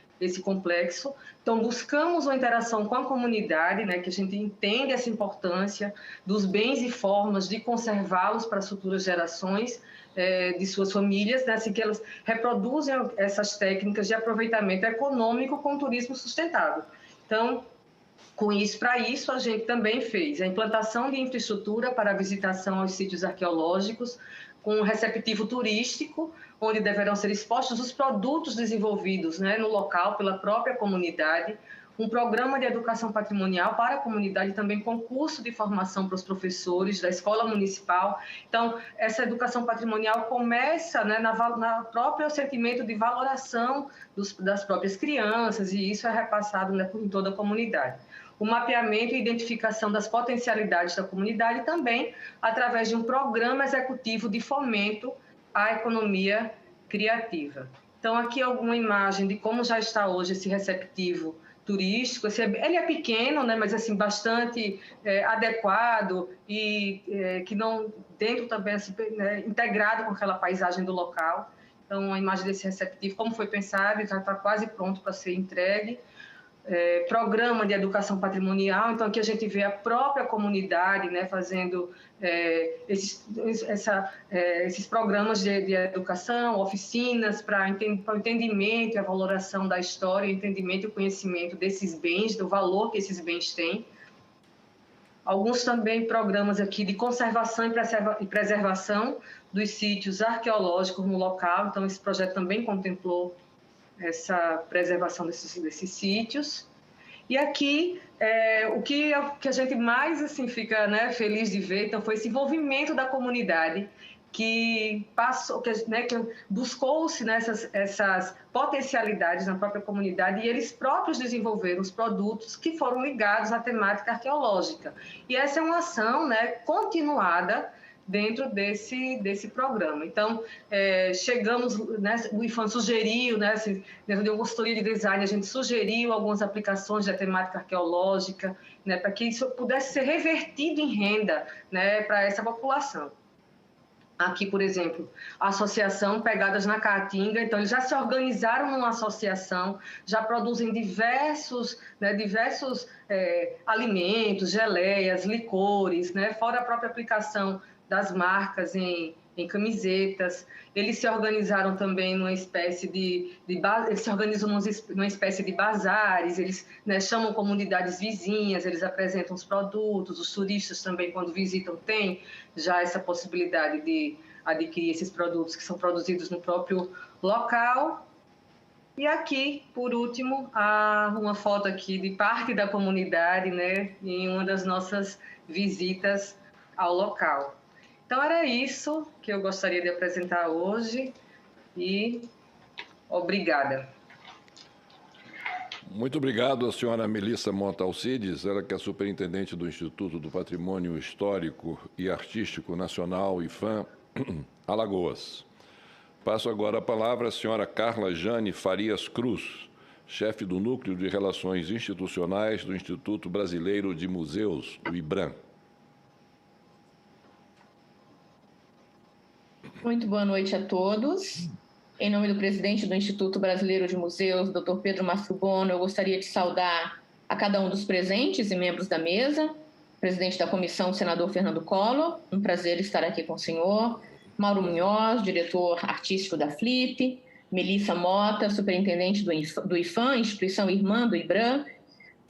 complexo. Então, buscamos uma interação com a comunidade, né, que a gente entende essa importância dos bens e formas de conservá-los para as futuras gerações de suas famílias, né, assim que elas reproduzem essas técnicas de aproveitamento econômico com turismo sustentável. Então, para isso, a gente também fez a implantação de infraestrutura para a visitação aos sítios arqueológicos, com um receptivo turístico, onde deverão ser expostos os produtos desenvolvidos, né, no local pela própria comunidade, um programa de educação patrimonial para a comunidade, também concurso de formação para os professores da escola municipal. Então, essa educação patrimonial começa, né, na próprio sentimento de valoração das próprias crianças, e isso é repassado, né, em toda a comunidade. O mapeamento e identificação das potencialidades da comunidade também através de um programa executivo de fomento à economia criativa. Então, aqui alguma imagem de como já está hoje esse receptivo turístico. Ele é pequeno, né, mas assim, bastante adequado e que não, dentro também, assim, né, integrado com aquela paisagem do local. Então, a imagem desse receptivo, como foi pensado, já está quase pronto para ser entregue. Programa de educação patrimonial, então aqui a gente vê a própria comunidade, né, fazendo esses programas de educação, oficinas para o entendimento e a valoração da história, o entendimento e o conhecimento desses bens, do valor que esses bens têm. Alguns também programas aqui de conservação e preservação dos sítios arqueológicos no local, então esse projeto também contemplou essa preservação desses sítios. E aqui, o que a gente mais assim, fica, né, feliz de ver, então, foi esse envolvimento da comunidade que passou, que buscou-se, né, essas potencialidades na própria comunidade, e eles próprios desenvolveram os produtos que foram ligados à temática arqueológica. E essa é uma ação, né, continuada dentro desse programa. Então, chegamos, né, o IFAM sugeriu, né, assim, dentro de uma consultoria de design, a gente sugeriu algumas aplicações da temática arqueológica, né, para que isso pudesse ser revertido em renda, né, para essa população. Aqui, por exemplo, a associação Pegadas na Caatinga, então eles já se organizaram numa associação, já produzem diversos alimentos, geleias, licores, né, fora a própria aplicação das marcas em camisetas. Eles se organizaram também numa espécie eles se organizam numa espécie de bazares, eles, né, chamam comunidades vizinhas, eles apresentam os produtos, os turistas também, quando visitam, têm já essa possibilidade de adquirir esses produtos que são produzidos no próprio local. E aqui, por último, há uma foto aqui de parte da comunidade, né, em uma das nossas visitas ao local. Então, era isso que eu gostaria de apresentar hoje e obrigada. Muito obrigado à senhora Melissa Mota Alcides, ela que é superintendente do Instituto do Patrimônio Histórico e Artístico Nacional, IFAM, Alagoas. Passo agora a palavra à senhora Carla Jane Farias Cruz, chefe do Núcleo de Relações Institucionais do Instituto Brasileiro de Museus, o IBRAM. Muito boa noite a todos. Em nome do presidente do Instituto Brasileiro de Museus, Dr. Pedro Mastrobono, eu gostaria de saudar a cada um dos presentes e membros da mesa, presidente da comissão, senador Fernando Collor, um prazer estar aqui com o senhor, Mauro Munhoz, diretor artístico da FLIP, Melissa Mota, superintendente do IFAM, instituição irmã do IBRAM,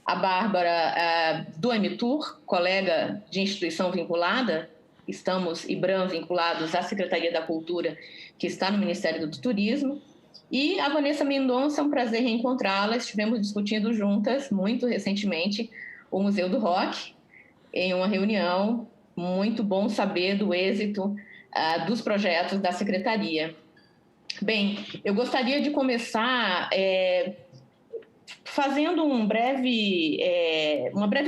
a Bárbara do Emitur, colega de instituição vinculada, estamos, IBRAM, vinculados à Secretaria da Cultura, que está no Ministério do Turismo, e a Vanessa Mendonça, é um prazer reencontrá-la. Estivemos discutindo juntas, muito recentemente, o Museu do Rock, em uma reunião. Muito bom saber do êxito dos projetos da Secretaria. Bem, eu gostaria de começar fazendo uma breve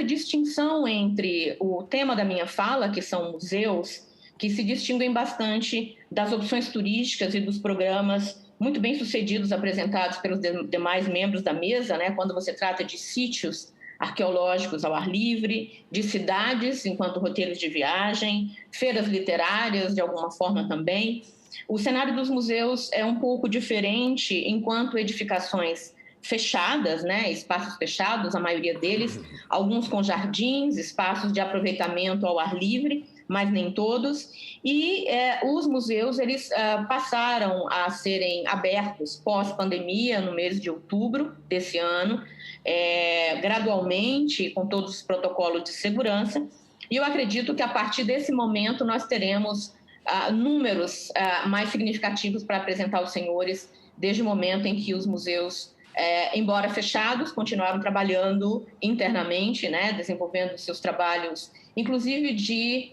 distinção entre o tema da minha fala, que são museus, que se distinguem bastante das opções turísticas e dos programas muito bem sucedidos apresentados pelos demais membros da mesa, né? Quando você trata de sítios arqueológicos ao ar livre, de cidades enquanto roteiros de viagem, feiras literárias de alguma forma também. O cenário dos museus é um pouco diferente enquanto edificações fechadas, né, espaços fechados, a maioria deles, alguns com jardins, espaços de aproveitamento ao ar livre, mas nem todos, e os museus eles passaram a serem abertos pós-pandemia, no mês de outubro desse ano, gradualmente, com todos os protocolos de segurança, e eu acredito que a partir desse momento nós teremos números mais significativos para apresentar aos senhores, desde o momento em que os museus embora fechados, continuaram trabalhando internamente, né, desenvolvendo seus trabalhos, inclusive de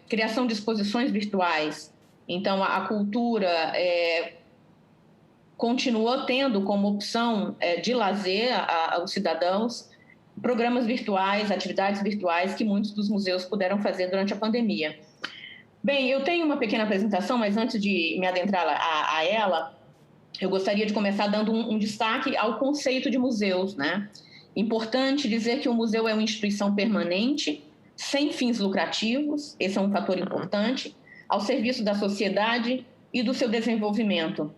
criação de exposições virtuais. Então, a cultura continuou tendo como opção de lazer aos cidadãos programas virtuais, atividades virtuais que muitos dos museus puderam fazer durante a pandemia. Bem, eu tenho uma pequena apresentação, mas antes de me adentrar a ela, eu gostaria de começar dando um destaque ao conceito de museus, né? Importante dizer que o museu é uma instituição permanente, sem fins lucrativos, esse é um fator importante, ao serviço da sociedade e do seu desenvolvimento.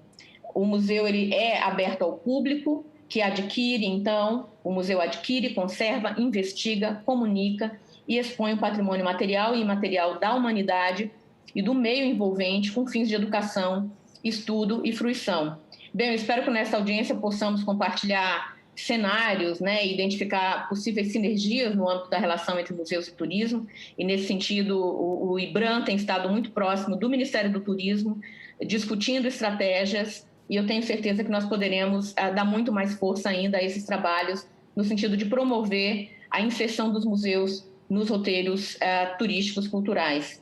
O museu ele é aberto ao público, que adquire, então, o museu adquire, conserva, investiga, comunica e expõe o patrimônio material e imaterial da humanidade e do meio envolvente com fins de educação, estudo e fruição. Bem, eu espero que nessa audiência possamos compartilhar cenários, né, identificar possíveis sinergias no âmbito da relação entre museus e turismo, e nesse sentido o IBRAM tem estado muito próximo do Ministério do Turismo, discutindo estratégias, e eu tenho certeza que nós poderemos dar muito mais força ainda a esses trabalhos, no sentido de promover a inserção dos museus nos roteiros turísticos culturais.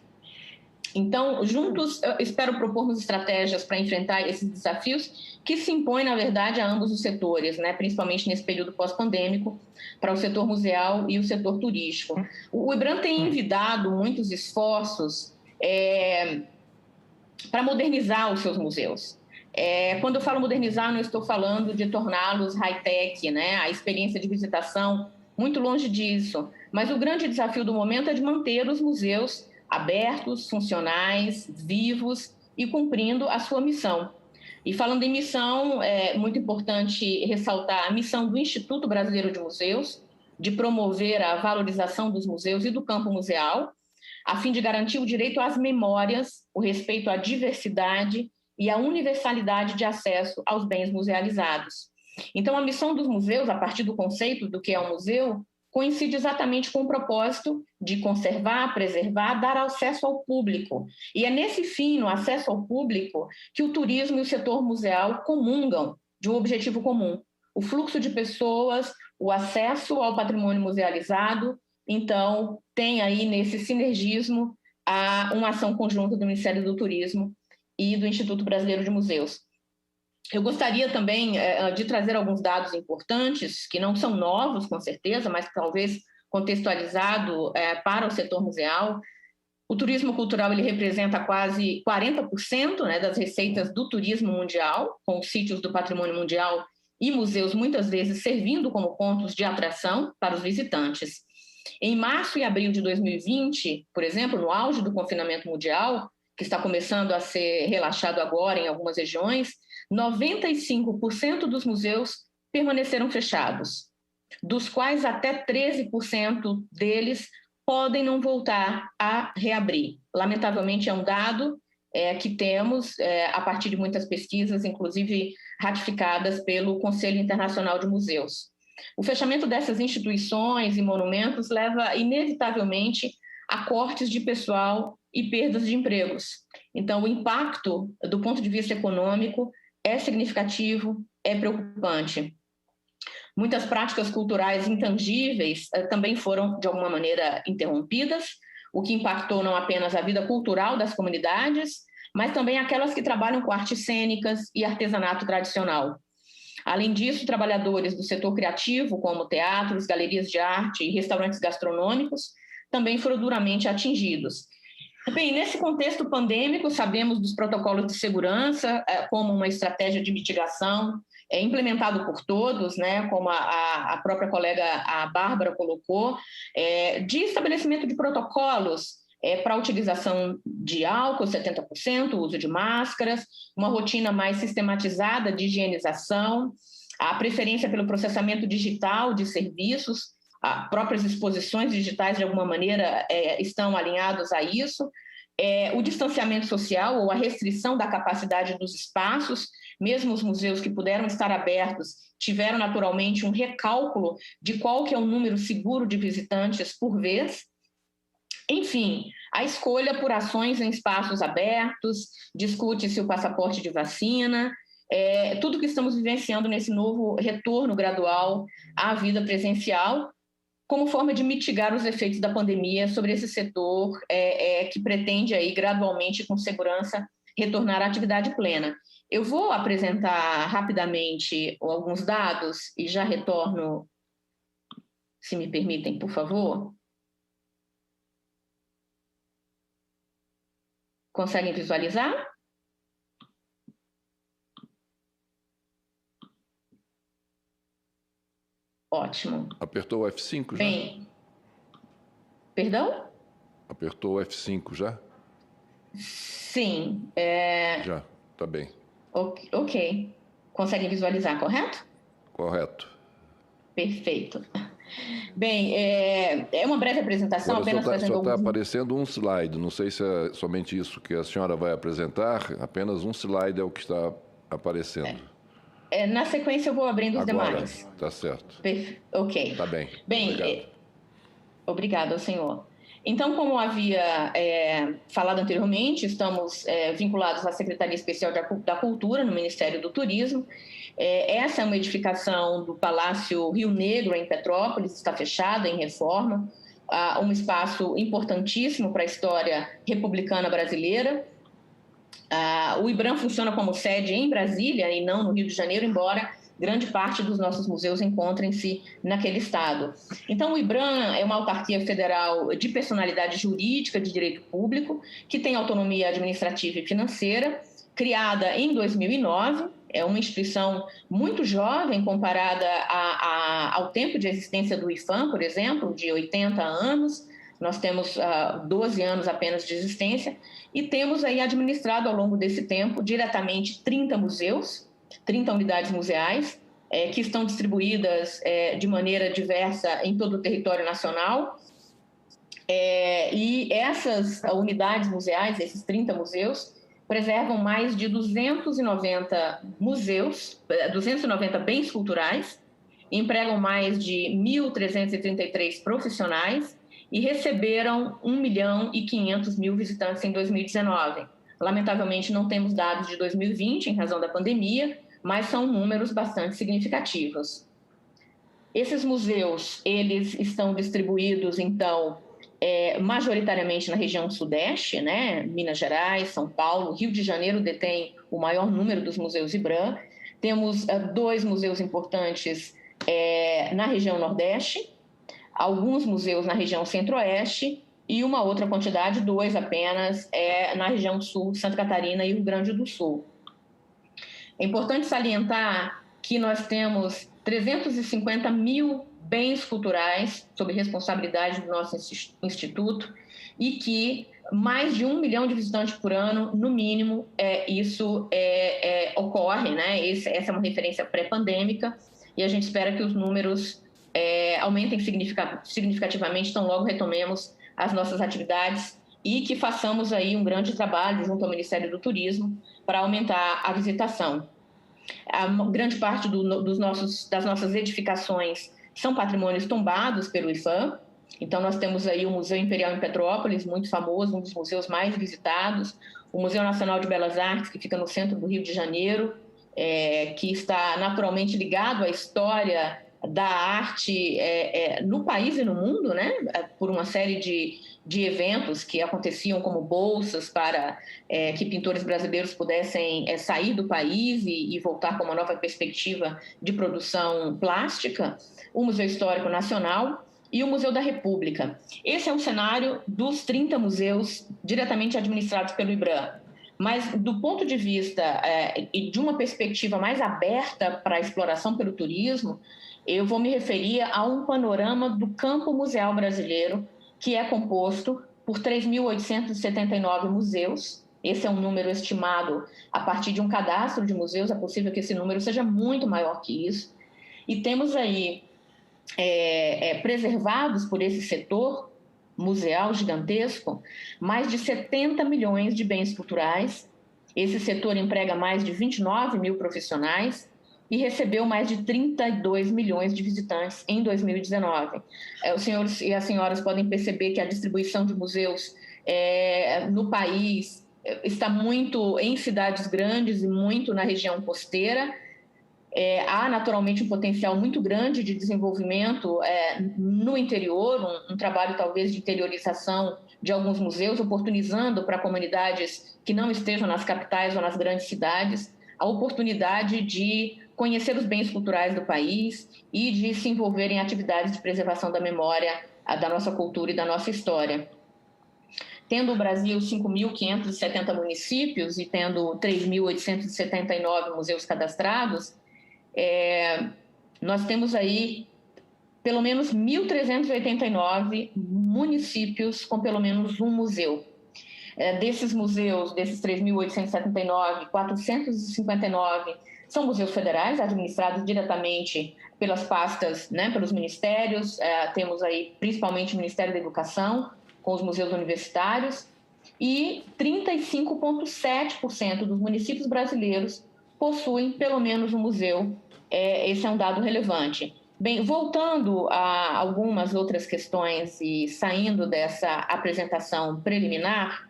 Então, juntos, eu espero propormos estratégias para enfrentar esses desafios que se impõem, na verdade, a ambos os setores, né? Principalmente nesse período pós-pandêmico, para o setor museal e o setor turístico. O IBRAM tem envidado muitos esforços para modernizar os seus museus. Quando eu falo modernizar, não estou falando de torná-los high-tech, né? A experiência de visitação, muito longe disso. Mas o grande desafio do momento é de manter os museus abertos, funcionais, vivos e cumprindo a sua missão. E falando em missão, é muito importante ressaltar a missão do Instituto Brasileiro de Museus, de promover a valorização dos museus e do campo museal, a fim de garantir o direito às memórias, o respeito à diversidade e a universalidade de acesso aos bens musealizados. Então, a missão dos museus, a partir do conceito do que é um museu, coincide exatamente com o propósito de conservar, preservar, dar acesso ao público. E é nesse fim, no acesso ao público, que o turismo e o setor museal comungam de um objetivo comum: o fluxo de pessoas, o acesso ao patrimônio musealizado. Então, tem aí nesse sinergismo uma ação conjunta do Ministério do Turismo e do Instituto Brasileiro de Museus. Eu gostaria também de trazer alguns dados importantes, que não são novos, com certeza, mas talvez contextualizado para o setor museal. O turismo cultural ele representa quase 40%, né, das receitas do turismo mundial, com os sítios do patrimônio mundial e museus muitas vezes servindo como pontos de atração para os visitantes. Em março e abril de 2020, por exemplo, no auge do confinamento mundial, que está começando a ser relaxado agora em algumas regiões, 95% dos museus permaneceram fechados, dos quais até 13% deles podem não voltar a reabrir. Lamentavelmente, é um dado que temos a partir de muitas pesquisas, inclusive ratificadas pelo Conselho Internacional de Museus. O fechamento dessas instituições e monumentos leva, inevitavelmente, a cortes de pessoal e perdas de empregos. Então, o impacto, do ponto de vista econômico, é significativo, é preocupante. Muitas práticas culturais intangíveis também foram, de alguma maneira, interrompidas, o que impactou não apenas a vida cultural das comunidades, mas também aquelas que trabalham com artes cênicas e artesanato tradicional. Além disso, trabalhadores do setor criativo, como teatros, galerias de arte e restaurantes gastronômicos, também foram duramente atingidos. Bem, nesse contexto pandêmico, sabemos dos protocolos de segurança como uma estratégia de mitigação implementado por todos, né, como a própria colega, a Bárbara, colocou, de estabelecimento de protocolos para a utilização de álcool, 70%, o uso de máscaras, uma rotina mais sistematizada de higienização, a preferência pelo processamento digital de serviços, as próprias exposições digitais, de alguma maneira, estão alinhados a isso, o distanciamento social ou a restrição da capacidade dos espaços, mesmo os museus que puderam estar abertos tiveram naturalmente um recálculo de qual que é o número seguro de visitantes por vez. Enfim, a escolha por ações em espaços abertos, discute-se o passaporte de vacina, tudo que estamos vivenciando nesse novo retorno gradual à vida presencial, como forma de mitigar os efeitos da pandemia sobre esse setor que pretende aí gradualmente, com segurança, retornar à atividade plena. Eu vou apresentar rapidamente alguns dados e já retorno, se me permitem, por favor. Conseguem visualizar? Ótimo. Apertou o F5 já? Bem, perdão? Apertou o F5 já? Sim. Já, tá bem. Ok. Conseguem visualizar, correto? Correto. Perfeito. Bem, é uma breve apresentação, Agora apenas fazendo só está alguns... aparecendo um slide, não sei se é somente isso que a senhora vai apresentar, apenas um slide é o que está aparecendo. Na sequência eu vou abrindo os Agora, demais. tá certo. Ok. Tá bem. Bem, obrigada, senhor. Então, como havia falado anteriormente, estamos vinculados à Secretaria Especial da Cultura, no Ministério do Turismo. Essa é uma edificação do Palácio Rio Negro, em Petrópolis, está fechada, em reforma, um espaço importantíssimo para a história republicana brasileira. O IBRAM funciona como sede em Brasília e não no Rio de Janeiro, embora grande parte dos nossos museus encontrem-se naquele estado. Então, o IBRAM é uma autarquia federal de personalidade jurídica de direito público, que tem autonomia administrativa e financeira, criada em 2009, é uma instituição muito jovem comparada ao tempo de existência do IPHAN, por exemplo, de 80 anos. Nós temos 12 anos apenas de existência e temos aí administrado ao longo desse tempo diretamente 30 museus, 30 unidades museais, que estão distribuídas de maneira diversa em todo o território nacional. E essas unidades museais, esses 30 museus, preservam mais de 290 museus, 290 bens culturais, empregam mais de 1.333 profissionais e receberam 1.500.000 visitantes em 2019. Lamentavelmente, não temos dados de 2020 em razão da pandemia, mas são números bastante significativos. Esses museus, eles estão distribuídos, então, majoritariamente na região sudeste, né? Minas Gerais, São Paulo, Rio de Janeiro detém o maior número dos museus IBRAM. Temos 2 museus importantes na região nordeste, alguns museus na região centro-oeste e uma outra quantidade, 2 apenas, na região sul, Santa Catarina e Rio Grande do Sul. É importante salientar que nós temos 350 mil bens culturais sob responsabilidade do nosso instituto e que mais de 1 milhão de visitantes por ano, no mínimo, isso ocorre, né? Essa é uma referência pré-pandêmica e a gente espera que os números aumentem significativamente, tão logo retomemos as nossas atividades e que façamos aí um grande trabalho junto ao Ministério do Turismo para aumentar a visitação. A grande parte das nossas edificações são patrimônios tombados pelo IPHAN. Então, nós temos aí o Museu Imperial em Petrópolis, muito famoso, um dos museus mais visitados, o Museu Nacional de Belas Artes, que fica no centro do Rio de Janeiro, que está naturalmente ligado à história da arte no país e no mundo, né? Por uma série de eventos que aconteciam como bolsas para que pintores brasileiros pudessem sair do país e voltar com uma nova perspectiva de produção plástica, o Museu Histórico Nacional e o Museu da República. Esse é um cenário dos 30 museus diretamente administrados pelo IBRAM. Mas, do ponto de vista e de uma perspectiva mais aberta para a exploração pelo turismo, eu vou me referir a um panorama do campo museal brasileiro, que é composto por 3.879 museus. Esse é um número estimado a partir de um cadastro de museus, é possível que esse número seja muito maior que isso. E temos aí, preservados por esse setor museal gigantesco, mais de 70 milhões de bens culturais. Esse setor emprega mais de 29 mil profissionais e recebeu mais de 32 milhões de visitantes em 2019. Os senhores e as senhoras podem perceber que a distribuição de museus no país está muito em cidades grandes e muito na região costeira. Há naturalmente um potencial muito grande de desenvolvimento no interior, um trabalho talvez de interiorização de alguns museus, oportunizando para comunidades que não estejam nas capitais ou nas grandes cidades a oportunidade de conhecer os bens culturais do país e de se envolver em atividades de preservação da memória, da nossa cultura e da nossa história. Tendo o Brasil 5.570 municípios e tendo 3.879 museus cadastrados, nós temos aí pelo menos 1.389 municípios com pelo menos um museu. Desses museus, desses 3.879, 459 são museus federais, administrados diretamente pelas pastas, pelos ministérios. Temos aí principalmente o Ministério da Educação, com os museus universitários, e 35,7% dos municípios brasileiros possuem pelo menos um museu. Esse é um dado relevante. Bem, voltando a algumas outras questões e saindo dessa apresentação preliminar,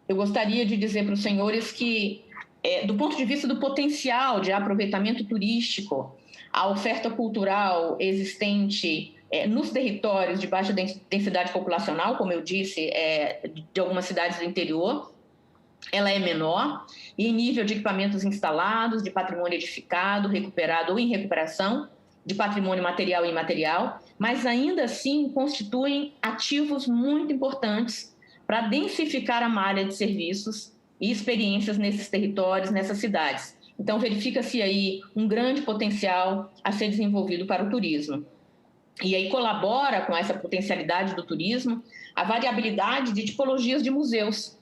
eu gostaria de dizer para os senhores que, do ponto de vista do potencial de aproveitamento turístico, a oferta cultural existente nos territórios de baixa densidade populacional, como eu disse, de algumas cidades do interior, ela é menor, e em nível de equipamentos instalados, de patrimônio edificado, recuperado ou em recuperação, de patrimônio material e imaterial, mas ainda assim constituem ativos muito importantes para densificar a malha de serviços e experiências nesses territórios, nessas cidades. Então, verifica-se aí um grande potencial a ser desenvolvido para o turismo. E aí colabora com essa potencialidade do turismo a variabilidade de tipologias de museus.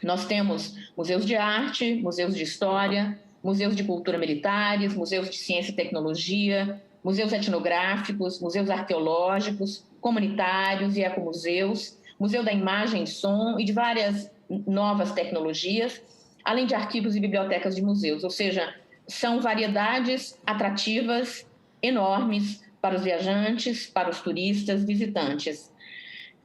Nós temos museus de arte, museus de história, museus de cultura militares, museus de ciência e tecnologia, museus etnográficos, museus arqueológicos, comunitários e ecomuseus, museu da imagem e som e de várias novas tecnologias, além de arquivos e bibliotecas de museus. Ou seja, são variedades atrativas enormes para os viajantes, para os turistas, visitantes.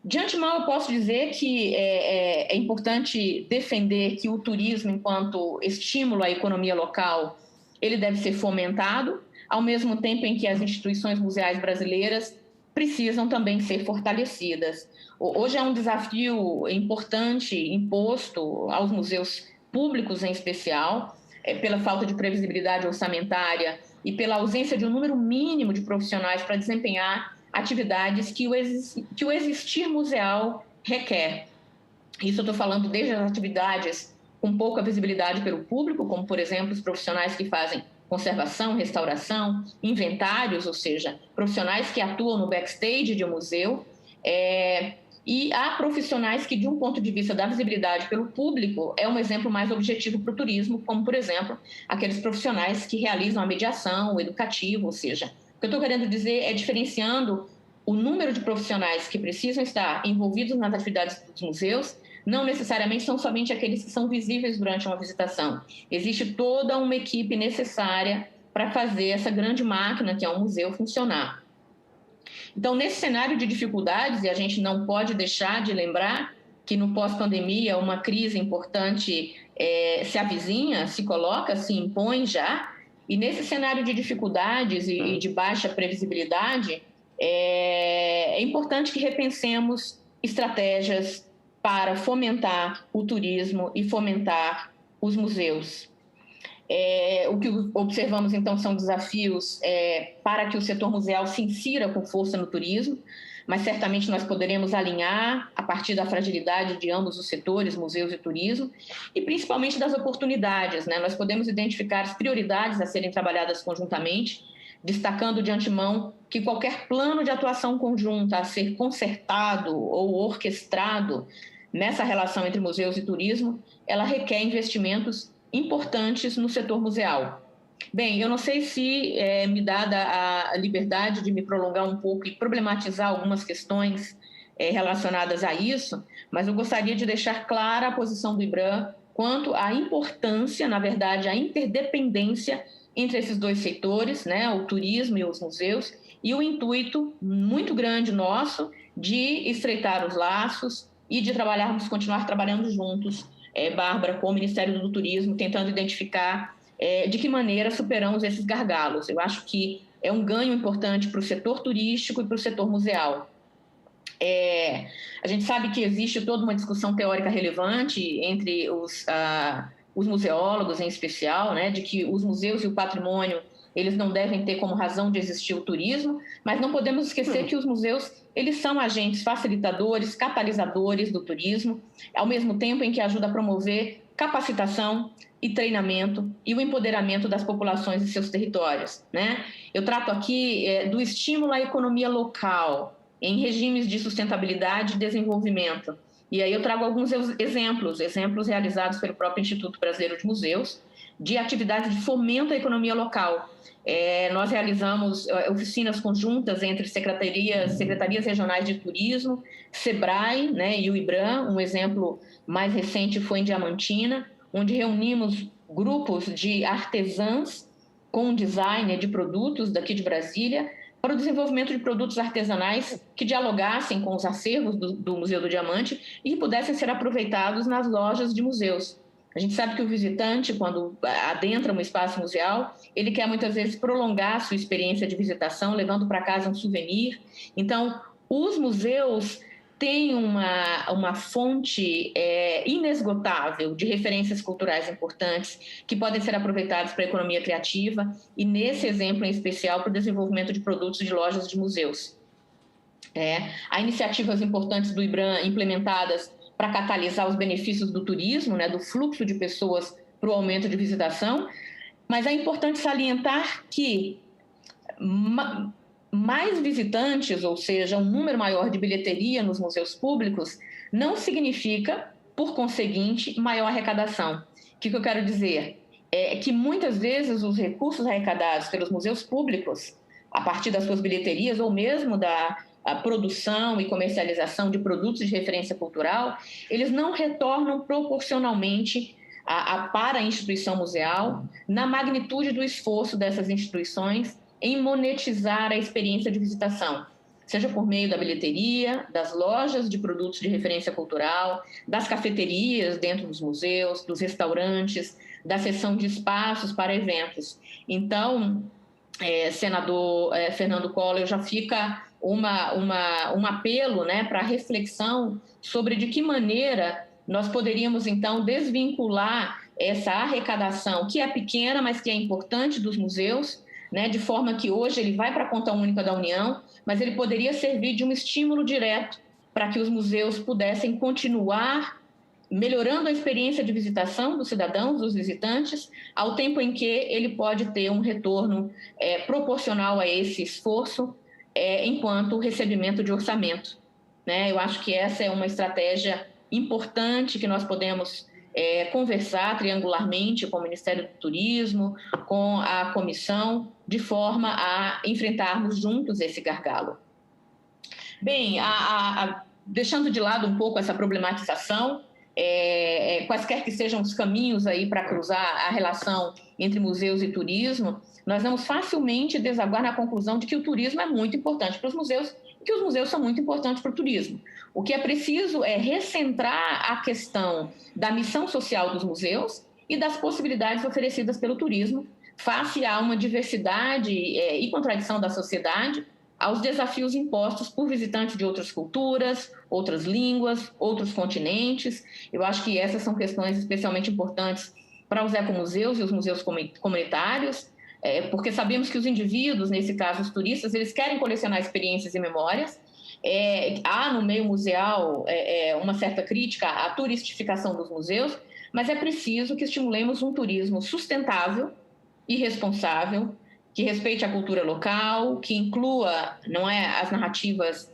De antemão, eu posso dizer que é importante defender que o turismo, enquanto estímulo à economia local, ele deve ser fomentado, ao mesmo tempo em que as instituições museais brasileiras precisam também ser fortalecidas. Hoje é um desafio importante imposto aos museus públicos, em especial, pela falta de previsibilidade orçamentária e pela ausência de um número mínimo de profissionais para desempenhar atividades que o existir museal requer. Isso eu estou falando desde as atividades com pouca visibilidade pelo público, como, por exemplo, os profissionais que fazem conservação, restauração, inventários, ou seja, profissionais que atuam no backstage de um museu, e há profissionais que, de um ponto de vista da visibilidade pelo público, é um exemplo mais objetivo para o turismo, como, por exemplo, aqueles profissionais que realizam a mediação, o educativo, ou seja, o que eu estou querendo dizer é diferenciando o número de profissionais que precisam estar envolvidos nas atividades dos museus, não necessariamente são somente aqueles que são visíveis durante uma visitação. Existe toda uma equipe necessária para fazer essa grande máquina que é um museu funcionar. Então, nesse cenário de dificuldades, e a gente não pode deixar de lembrar que no pós-pandemia uma crise importante se avizinha, se coloca, se impõe já, e nesse cenário de dificuldades e de baixa previsibilidade, é importante que repensemos estratégias para fomentar o turismo e fomentar os museus. O que observamos, então, são desafios para que o setor museal se insira com força no turismo, mas certamente nós poderemos alinhar a partir da fragilidade de ambos os setores, museus e turismo, e principalmente das oportunidades, né? Nós podemos identificar as prioridades a serem trabalhadas conjuntamente, destacando de antemão que qualquer plano de atuação conjunta a ser concertado ou orquestrado nessa relação entre museus e turismo, ela requer investimentos importantes no setor museal. Bem, eu não sei se me dada a liberdade de me prolongar um pouco e problematizar algumas questões relacionadas a isso, mas eu gostaria de deixar clara a posição do IBRAM quanto à importância, na verdade, a interdependência entre esses dois setores, né, o turismo e os museus, e o intuito muito grande nosso de estreitar os laços e de continuar trabalhando juntos, Bárbara, com o Ministério do Turismo, tentando identificar de que maneira superamos esses gargalos. Eu acho que é um ganho importante para o setor turístico e para o setor museal. A gente sabe que existe toda uma discussão teórica relevante entre os museólogos, em especial, né, de que os museus e o patrimônio eles não devem ter como razão de existir o turismo, mas não podemos esquecer que os museus eles são agentes facilitadores, catalisadores do turismo, ao mesmo tempo em que ajuda a promover capacitação e treinamento e o empoderamento das populações e seus territórios, né? Eu trato aqui do estímulo à economia local, em regimes de sustentabilidade e desenvolvimento. E aí eu trago alguns exemplos realizados pelo próprio Instituto Brasileiro de Museus, de atividades de fomento à economia local. Nós realizamos oficinas conjuntas entre secretarias regionais de turismo, SEBRAE, né, e o IBRAM. Um exemplo mais recente foi em Diamantina, onde reunimos grupos de artesãs com design de produtos daqui de Brasília, para o desenvolvimento de produtos artesanais que dialogassem com os acervos do Museu do Diamante e que pudessem ser aproveitados nas lojas de museus. A gente sabe que o visitante, quando adentra um espaço museal, ele quer muitas vezes prolongar a sua experiência de visitação, levando para casa um souvenir. Então, os museus têm uma fonte inesgotável de referências culturais importantes que podem ser aproveitadas para a economia criativa e, nesse exemplo em especial, para o desenvolvimento de produtos de lojas de museus. Há iniciativas importantes do IBRAM implementadas para catalisar os benefícios do turismo, né, do fluxo de pessoas para o aumento de visitação, mas é importante salientar que mais visitantes, ou seja, um número maior de bilheteria nos museus públicos, não significa, por conseguinte, maior arrecadação. O que eu quero dizer? É que muitas vezes os recursos arrecadados pelos museus públicos, a partir das suas bilheterias ou mesmo a produção e comercialização de produtos de referência cultural, eles não retornam proporcionalmente para a instituição museal na magnitude do esforço dessas instituições em monetizar a experiência de visitação, seja por meio da bilheteria, das lojas de produtos de referência cultural, das cafeterias dentro dos museus, dos restaurantes, da cessão de espaços para eventos. Então, senador Fernando Collor, já fica um apelo, né, para reflexão sobre de que maneira nós poderíamos, então, desvincular essa arrecadação, que é pequena, mas que é importante, dos museus, né, de forma que hoje ele vai para a conta única da União, mas ele poderia servir de um estímulo direto para que os museus pudessem continuar melhorando a experiência de visitação dos cidadãos, dos visitantes, ao tempo em que ele pode ter um retorno proporcional a esse esforço, enquanto recebimento de orçamento, né? Eu acho que essa é uma estratégia importante que nós podemos conversar triangularmente com o Ministério do Turismo, com a comissão, de forma a enfrentarmos juntos esse gargalo. Bem, deixando de lado um pouco essa problematização, quaisquer que sejam os caminhos aí para cruzar a relação entre museus e turismo, nós vamos facilmente desaguar na conclusão de que o turismo é muito importante para os museus e que os museus são muito importantes para o turismo. O que é preciso é recentrar a questão da missão social dos museus e das possibilidades oferecidas pelo turismo face a uma diversidade e contradição da sociedade, aos desafios impostos por visitantes de outras culturas, outras línguas, outros continentes. Eu acho que essas são questões especialmente importantes para os ecomuseus e os museus comunitários, porque sabemos que os indivíduos, nesse caso os turistas, eles querem colecionar experiências e memórias. Há no meio museal uma certa crítica à turistificação dos museus, mas é preciso que estimulemos um turismo sustentável e responsável, que respeite a cultura local, que inclua, as narrativas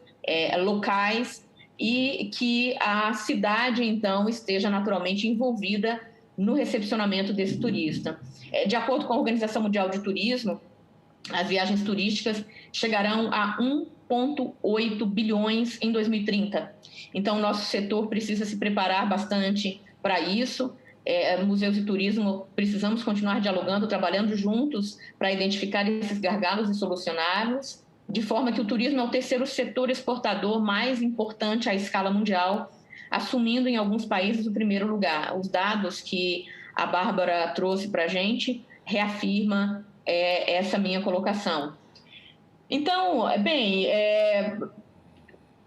locais e que a cidade, então, esteja naturalmente envolvida no recepcionamento desse turista. De acordo com a Organização Mundial de Turismo, as viagens turísticas chegarão a 1,8 bilhões em 2030. Então, o nosso setor precisa se preparar bastante para isso. Museus e turismo, precisamos continuar dialogando, trabalhando juntos para identificar esses gargalos e solucioná-los, de forma que o turismo é o terceiro setor exportador mais importante à escala mundial, assumindo em alguns países o primeiro lugar. Os dados que a Bárbara trouxe para a gente reafirma essa minha colocação. Então, bem,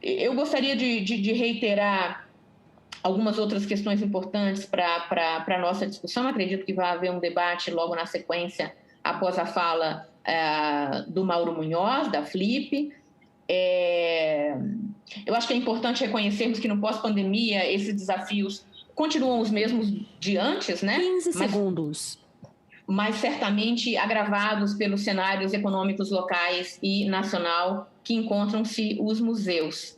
eu gostaria de reiterar algumas outras questões importantes para a nossa discussão. Acredito que vai haver um debate logo na sequência, após a fala do Mauro Munhoz, da Flip. Eu acho que é importante reconhecermos que no pós-pandemia esses desafios continuam os mesmos de antes, né? 15 segundos. Mas certamente agravados pelos cenários econômicos locais e nacional que encontram-se os museus.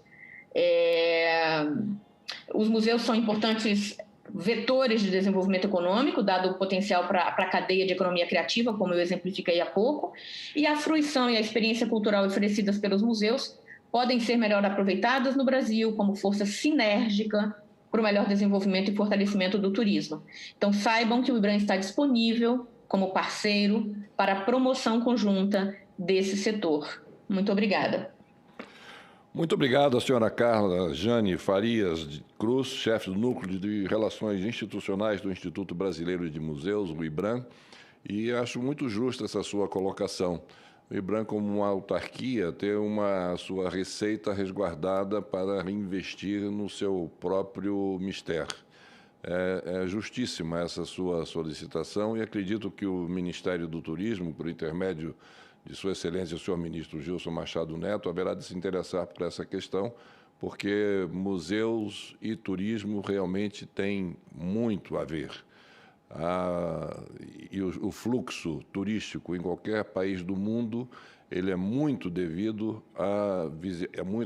Os museus são importantes vetores de desenvolvimento econômico, dado o potencial para a cadeia de economia criativa, como eu exemplifiquei há pouco, e a fruição e a experiência cultural oferecidas pelos museus podem ser melhor aproveitadas no Brasil como força sinérgica para o melhor desenvolvimento e fortalecimento do turismo. Então, saibam que o IBRAM está disponível como parceiro para a promoção conjunta desse setor. Muito obrigada. Muito obrigado, a senhora Carla Jane Farias Cruz, chefe do Núcleo de Relações Institucionais do Instituto Brasileiro de Museus, o IBRAM, e acho muito justa essa sua colocação. O IBRAM, como uma autarquia, ter a sua receita resguardada para reinvestir no seu próprio mistério. É justíssima essa sua solicitação e acredito que o Ministério do Turismo, por intermédio de Sua Excelência, o senhor ministro Gilson Machado Neto, haverá de se interessar por essa questão, porque museus e turismo realmente têm muito a ver. E o fluxo turístico em qualquer país do mundo, ele é muito devido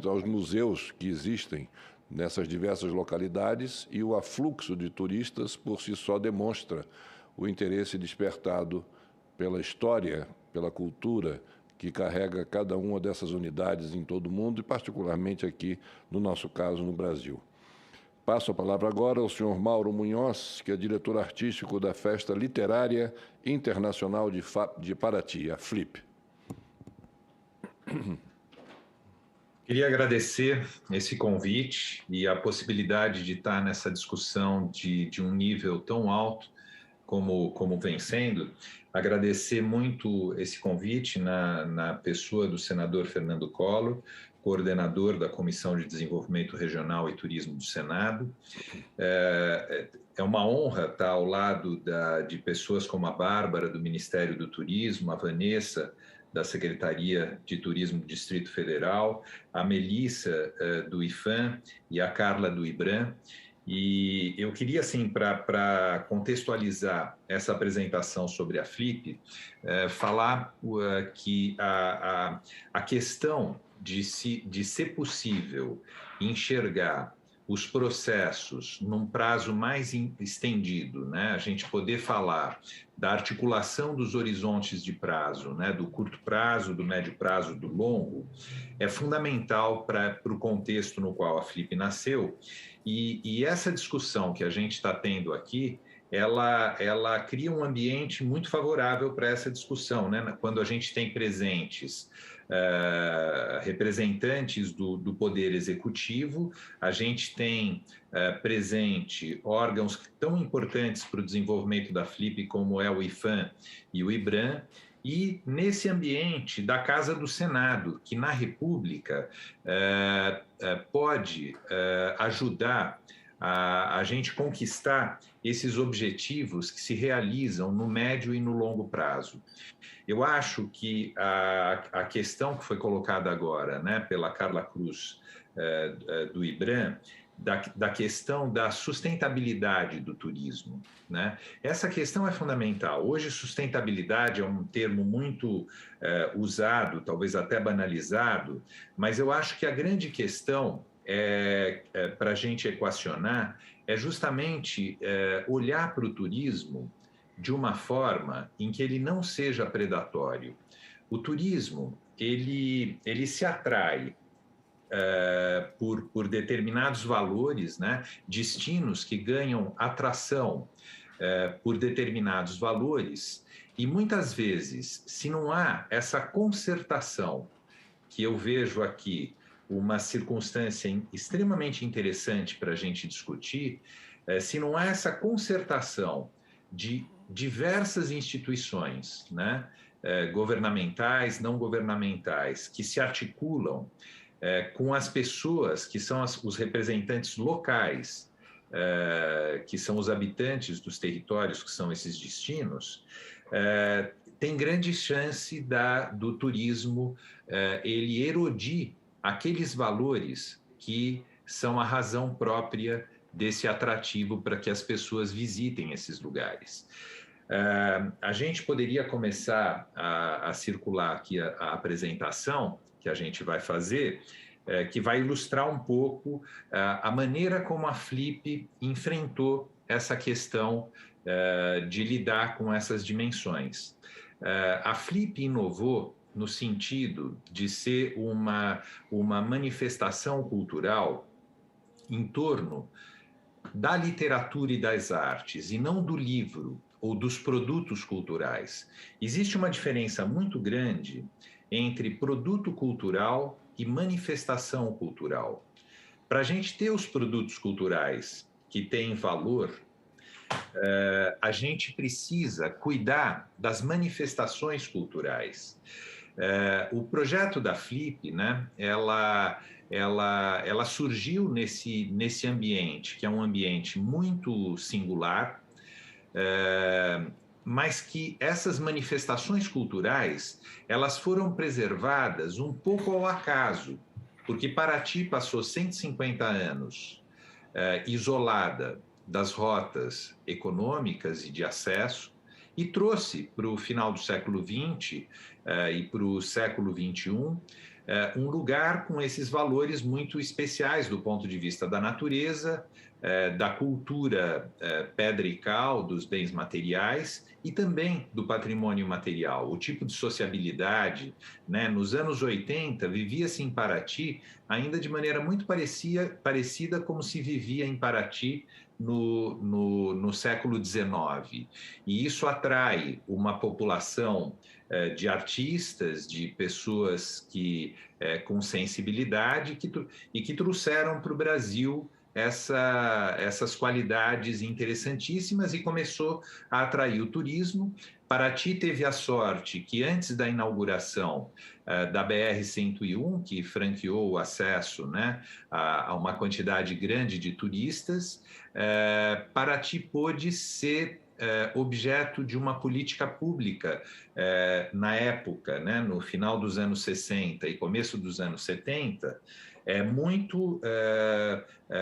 aos museus que existem nessas diversas localidades, e o afluxo de turistas, por si só, demonstra o interesse despertado pela história, pela cultura que carrega cada uma dessas unidades em todo o mundo, e particularmente aqui, no nosso caso, no Brasil. Passo a palavra agora ao senhor Mauro Munhoz, que é diretor artístico da Festa Literária Internacional de Paraty, a FLIP. Queria agradecer esse convite e a possibilidade de estar nessa discussão de um nível tão alto como vem sendo. Agradecer muito esse convite na pessoa do senador Fernando Collor, coordenador da Comissão de Desenvolvimento Regional e Turismo do Senado. É uma honra estar ao lado de pessoas como a Bárbara, do Ministério do Turismo, a Vanessa, da Secretaria de Turismo do Distrito Federal, a Melissa, do IFAM, e a Carla, do IBRAM. E eu queria, assim, para contextualizar essa apresentação sobre a FLIP, falar que a questão de ser possível enxergar os processos num prazo mais estendido, né? A gente poder falar da articulação dos horizontes de prazo, né? Do curto prazo, do médio prazo, do longo, é fundamental para o contexto no qual a FLIP nasceu. E essa discussão que a gente está tendo aqui, ela cria um ambiente muito favorável para essa discussão, né? Quando a gente tem presentes representantes do Poder Executivo, a gente tem presente órgãos tão importantes para o desenvolvimento da FLIP, como é o IFAM e o IBRAM, e nesse ambiente da Casa do Senado, que na República pode ajudar a gente conquistar esses objetivos que se realizam no médio e no longo prazo. Eu acho que a questão que foi colocada agora, né, pela Carla Cruz, do IBRAM, da questão da sustentabilidade do turismo, né? Essa questão é fundamental. Hoje, sustentabilidade é um termo muito usado, talvez até banalizado, mas eu acho que a grande questão para a gente equacionar é justamente olhar para o turismo de uma forma em que ele não seja predatório. O turismo, ele se atrai por determinados valores, né? Destinos que ganham atração por determinados valores, e muitas vezes, se não há essa concertação que eu vejo aqui uma circunstância extremamente interessante para a gente discutir, se não há essa concertação de diversas instituições, né, governamentais, não governamentais, que se articulam com as pessoas que são os representantes locais, que são os habitantes dos territórios que são esses destinos, tem grande chance do turismo ele erodir aqueles valores que são a razão própria desse atrativo para que as pessoas visitem esses lugares. A gente poderia começar a circular aqui a apresentação que a gente vai fazer, que vai ilustrar um pouco a maneira como a Flip enfrentou essa questão de lidar com essas dimensões. A Flip inovou no sentido de ser uma manifestação cultural em torno da literatura e das artes, e não do livro ou dos produtos culturais. Existe uma diferença muito grande entre produto cultural e manifestação cultural. Para a gente ter os produtos culturais que têm valor, a gente precisa cuidar das manifestações culturais. O projeto da Flip, né, ela surgiu nesse ambiente, que é um ambiente muito singular, mas que essas manifestações culturais, elas foram preservadas um pouco ao acaso, porque Paraty passou 150 anos isolada das rotas econômicas e de acesso, e trouxe para o final do século XX e para o século XXI um lugar com esses valores muito especiais do ponto de vista da natureza, da cultura pedra e cal, dos bens materiais e também do patrimônio material. O tipo de sociabilidade, né? Nos anos 80, vivia-se em Paraty ainda de maneira muito parecida como se vivia em Paraty no século XIX. E isso atrai uma população de artistas, de pessoas com sensibilidade e que trouxeram para o Brasil essas qualidades interessantíssimas e começou a atrair o turismo. Paraty teve a sorte que antes da inauguração da BR-101, que franqueou o acesso, né, a uma quantidade grande de turistas, Paraty pôde ser objeto de uma política pública na época, né, no final dos anos 60 e começo dos anos 70, muito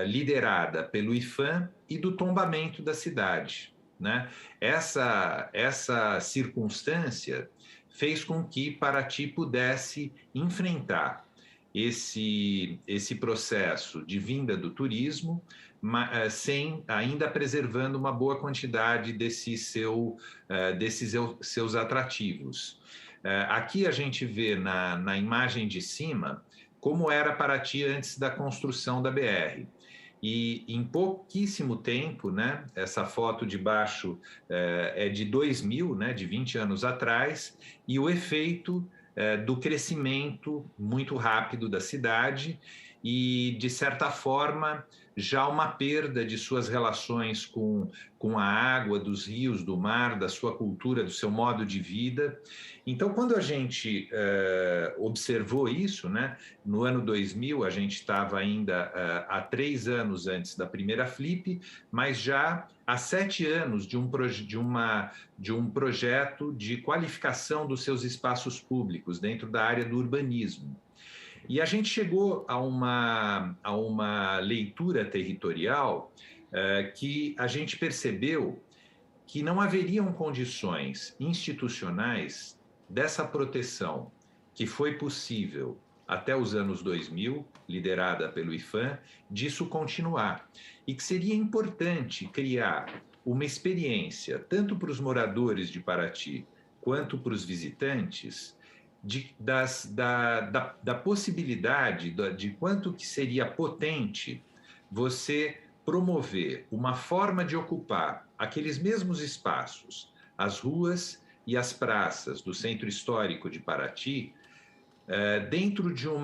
liderada pelo IPHAN e do tombamento da cidade, né? Essa circunstância fez com que Paraty pudesse enfrentar esse processo de vinda do turismo, ainda preservando uma boa quantidade desses seus atrativos. Aqui a gente vê na imagem de cima como era Paraty antes da construção da BR. E em pouquíssimo tempo, né, essa foto de baixo é de 2000, né, de 20 anos atrás, e o efeito do crescimento muito rápido da cidade e, de certa forma, já uma perda de suas relações com a água, dos rios, do mar, da sua cultura, do seu modo de vida. Então, quando a gente observou isso, né, no ano 2000, a gente estava ainda há 3 anos antes da primeira Flip, mas já há 7 anos de um projeto de qualificação dos seus espaços públicos dentro da área do urbanismo. E a gente chegou a uma leitura territorial que a gente percebeu que não haveriam condições institucionais dessa proteção que foi possível até os anos 2000, liderada pelo IPHAN, disso continuar. E que seria importante criar uma experiência, tanto para os moradores de Paraty quanto para os visitantes, da possibilidade de quanto que seria potente você promover uma forma de ocupar aqueles mesmos espaços, as ruas e as praças do centro histórico de Paraty, dentro de um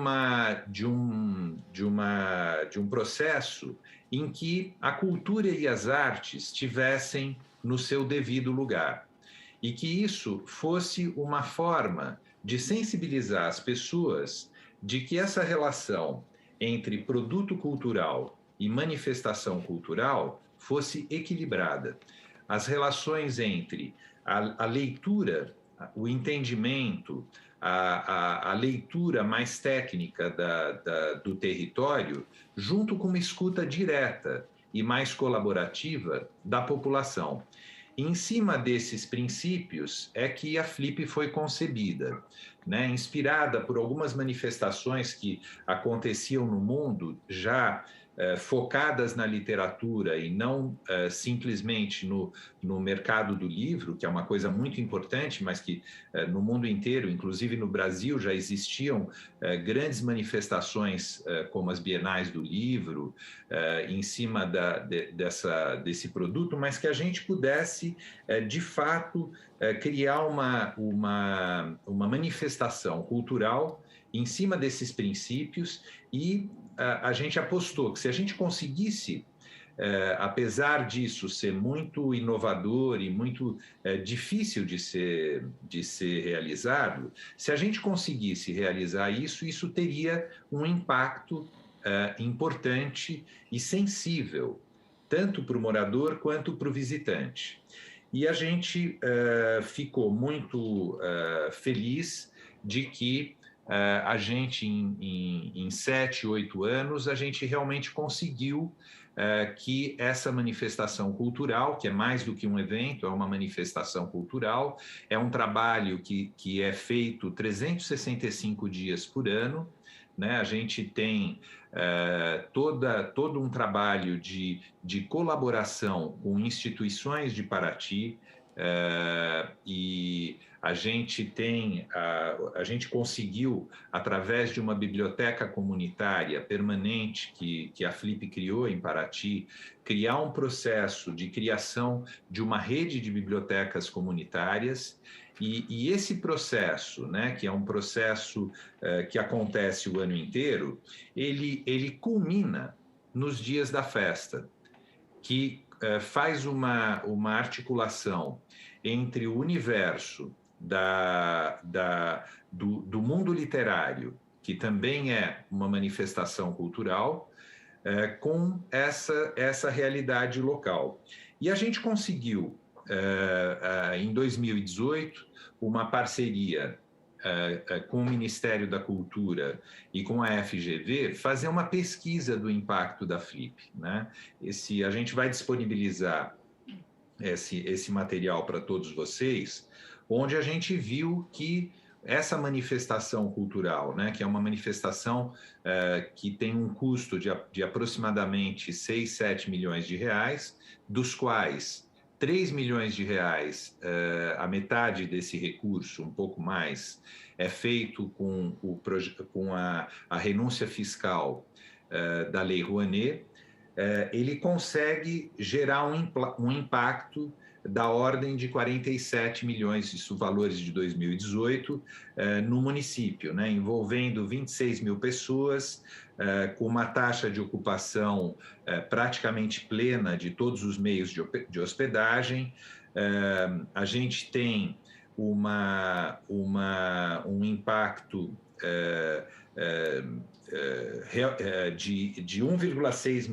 processo em que a cultura e as artes tivessem no seu devido lugar, e que isso fosse uma forma de sensibilizar as pessoas de que essa relação entre produto cultural e manifestação cultural fosse equilibrada. As relações entre a leitura, o entendimento, a leitura mais técnica do território, junto com uma escuta direta e mais colaborativa da população. E em cima desses princípios é que a Flip foi concebida, né? Inspirada por algumas manifestações que aconteciam no mundo, já focadas na literatura e não simplesmente no mercado do livro, que é uma coisa muito importante, mas que no mundo inteiro, inclusive no Brasil, já existiam grandes manifestações como as Bienais do Livro, em cima desse produto, mas que a gente pudesse, de fato, criar uma manifestação cultural em cima desses princípios, e a gente apostou que se a gente conseguisse, apesar disso ser muito inovador e muito difícil de ser realizado, se a gente conseguisse realizar isso, isso teria um impacto importante e sensível, tanto para o morador quanto para o visitante. E a gente ficou muito feliz de que a gente, em 7, 8 anos, a gente realmente conseguiu que essa manifestação cultural, que é mais do que um evento, é uma manifestação cultural, é um trabalho que é feito 365 dias por ano, né? A gente tem todo um trabalho de colaboração com instituições de Paraty, e a gente conseguiu, através de uma biblioteca comunitária permanente que a Flip criou em Paraty, criar um processo de criação de uma rede de bibliotecas comunitárias. E esse processo, né, que é um processo que acontece o ano inteiro, ele culmina nos dias da festa, que faz uma articulação entre o universo do mundo literário, que também é uma manifestação cultural, com essa realidade local. E a gente conseguiu, em 2018, uma parceria com o Ministério da Cultura e com a FGV, fazer uma pesquisa do impacto da Flip, né? A gente vai disponibilizar esse material para todos vocês, onde a gente viu que essa manifestação cultural, né, que é uma manifestação que tem um custo de aproximadamente 6, 7 milhões de reais, dos quais 3 milhões de reais, a metade desse recurso, um pouco mais, é feito com a renúncia fiscal da Lei Rouanet. Ele consegue gerar um impacto da ordem de 47 milhões, isso valores de 2018, no município, né, envolvendo 26 mil pessoas, com uma taxa de ocupação praticamente plena de todos os meios de hospedagem. A gente tem um impacto de 1,6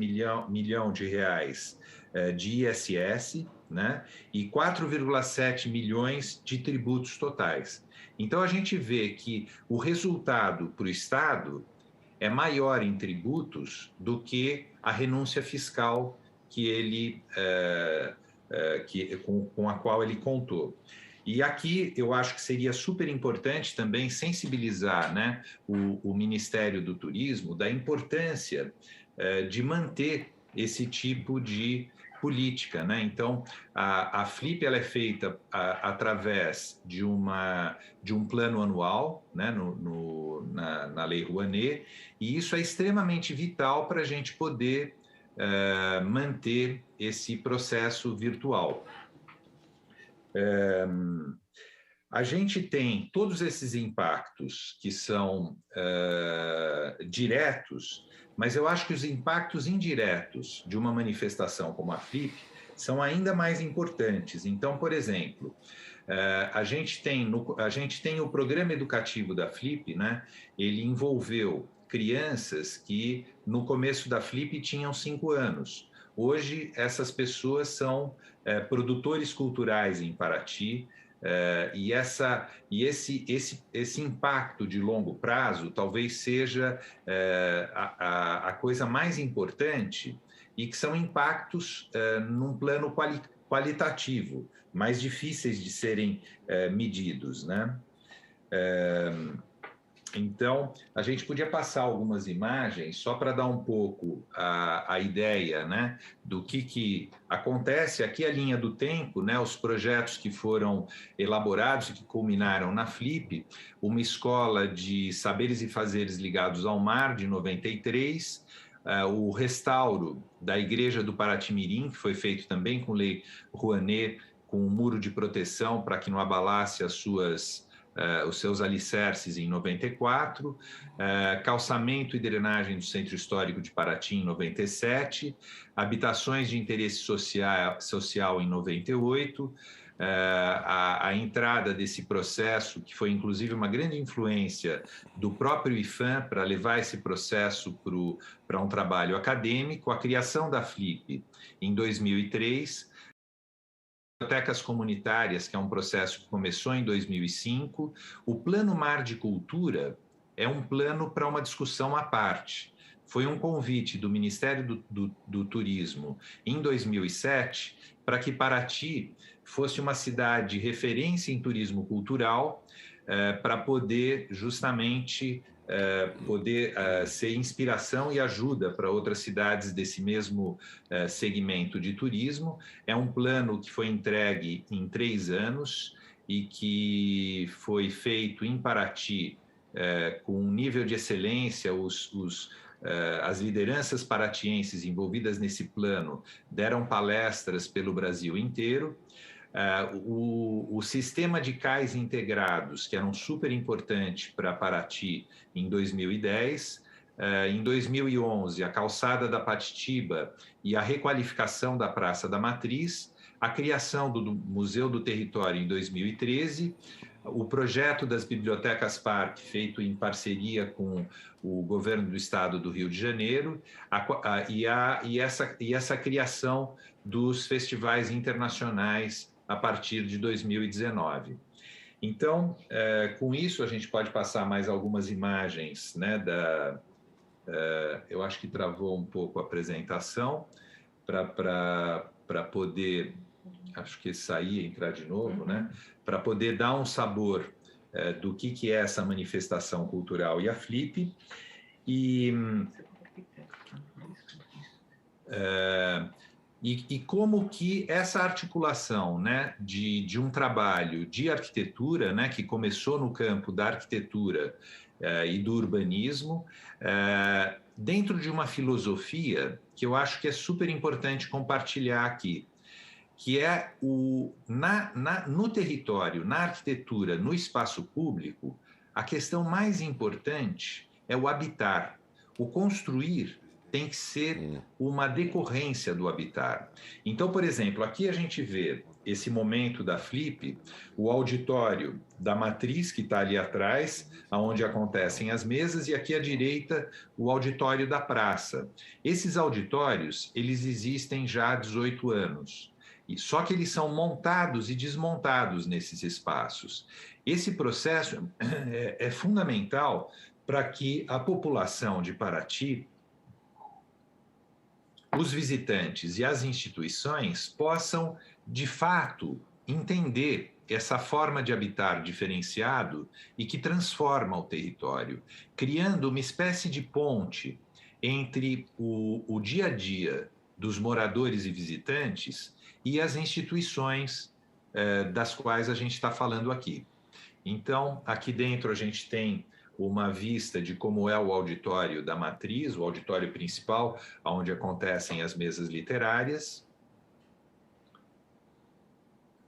milhão de reais de ISS, né, e 4,7 milhões de tributos totais. Então, a gente vê que o resultado para o Estado é maior em tributos do que a renúncia fiscal com a qual ele contou. E aqui eu acho que seria super importante também sensibilizar, né, o Ministério do Turismo da importância de manter esse tipo de política, né? Então, a Flip ela é feita através de um plano anual, né, na Lei Rouanet, e isso é extremamente vital para a gente poder manter esse processo virtual. A gente tem todos esses impactos que são diretos, mas eu acho que os impactos indiretos de uma manifestação como a FLIP são ainda mais importantes. Então, por exemplo, a gente tem o programa educativo da FLIP, né? Ele envolveu crianças que no começo da FLIP tinham 5 anos. Hoje, essas pessoas são produtores culturais em Paraty, e esse impacto de longo prazo talvez seja a coisa mais importante, e que são impactos num plano qualitativo, mais difíceis de serem medidos, né? Então, a gente podia passar algumas imagens só para dar um pouco a ideia, né, do que acontece. Aqui a linha do tempo, né, os projetos que foram elaborados e que culminaram na FLIP, uma escola de saberes e fazeres ligados ao mar, de 93, o restauro da Igreja do Paraty-Mirim, que foi feito também com Lei Rouanet, com um muro de proteção para que não abalasse os seus alicerces em 94, calçamento e drenagem do Centro Histórico de Paraty em 97, habitações de interesse social em 98, a entrada desse processo, que foi inclusive uma grande influência do próprio IFAM para levar esse processo para um trabalho acadêmico, a criação da FLIP em 2003, bibliotecas comunitárias, que é um processo que começou em 2005. O Plano Mar de Cultura é um plano para uma discussão à parte. Foi um convite do Ministério do Turismo em 2007 para que Paraty fosse uma cidade referência em turismo cultural, para poder justamente ser inspiração e ajuda para outras cidades desse mesmo segmento de turismo. É um plano que foi entregue em 3 anos e que foi feito em Paraty com um nível de excelência. As lideranças paratienses envolvidas nesse plano deram palestras pelo Brasil inteiro. O sistema de cais integrados, que era um super importante para Paraty em 2010, em 2011, a calçada da Patitiba e a requalificação da Praça da Matriz, a criação do Museu do Território em 2013, o projeto das Bibliotecas Parque, feito em parceria com o governo do estado do Rio de Janeiro, e essa criação dos festivais internacionais a partir de 2019. Então, com isso, a gente pode passar mais algumas imagens, né, eu acho que travou um pouco a apresentação, para poder, acho que sair e entrar de novo, né, para poder dar um sabor do que é essa manifestação cultural e a FLIP. E como que essa articulação, né, de um trabalho de arquitetura, né, que começou no campo da arquitetura e do urbanismo, dentro de uma filosofia que eu acho que é super importante compartilhar aqui, que é no território, na arquitetura, no espaço público, a questão mais importante é o habitar. O construir tem que ser uma decorrência do habitar. Então, por exemplo, aqui a gente vê esse momento da FLIP, o auditório da Matriz, que está ali atrás, onde acontecem as mesas, e aqui à direita, o auditório da praça. Esses auditórios, eles existem já há 18 anos. Só que eles são montados e desmontados nesses espaços. Esse processo é fundamental para que a população de Paraty, os visitantes e as instituições possam, de fato, entender essa forma de habitar diferenciado e que transforma o território, criando uma espécie de ponte entre o dia a dia dos moradores e visitantes e as instituições das quais a gente está falando aqui. Então, aqui dentro a gente tem uma vista de como é o auditório da Matriz, o auditório principal, onde acontecem as mesas literárias,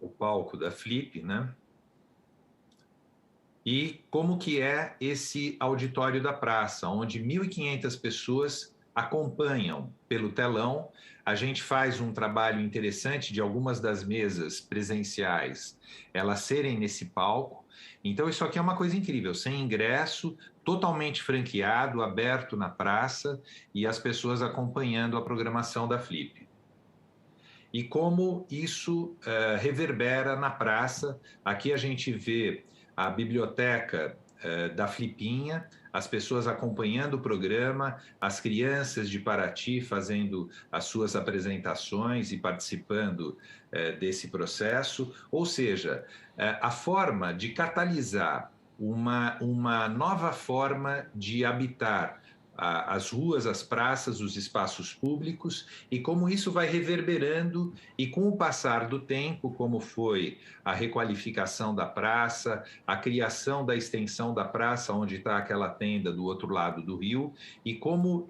o palco da FLIP, né? e como que é esse auditório da praça, onde 1.500 pessoas acompanham pelo telão. A gente faz um trabalho interessante de algumas das mesas presenciais, elas serem nesse palco. Então isso aqui é uma coisa incrível, sem ingresso, totalmente franqueado, aberto na praça e as pessoas acompanhando a programação da Flip. E como isso reverbera na praça. Aqui a gente vê a biblioteca da Flipinha, as pessoas acompanhando o programa, as crianças de Paraty fazendo as suas apresentações e participando desse processo. Ou seja, a forma de catalisar uma nova forma de habitar as ruas, as praças, os espaços públicos, e como isso vai reverberando, e com o passar do tempo, como foi a requalificação da praça, a criação da extensão da praça, onde está aquela tenda do outro lado do rio, e como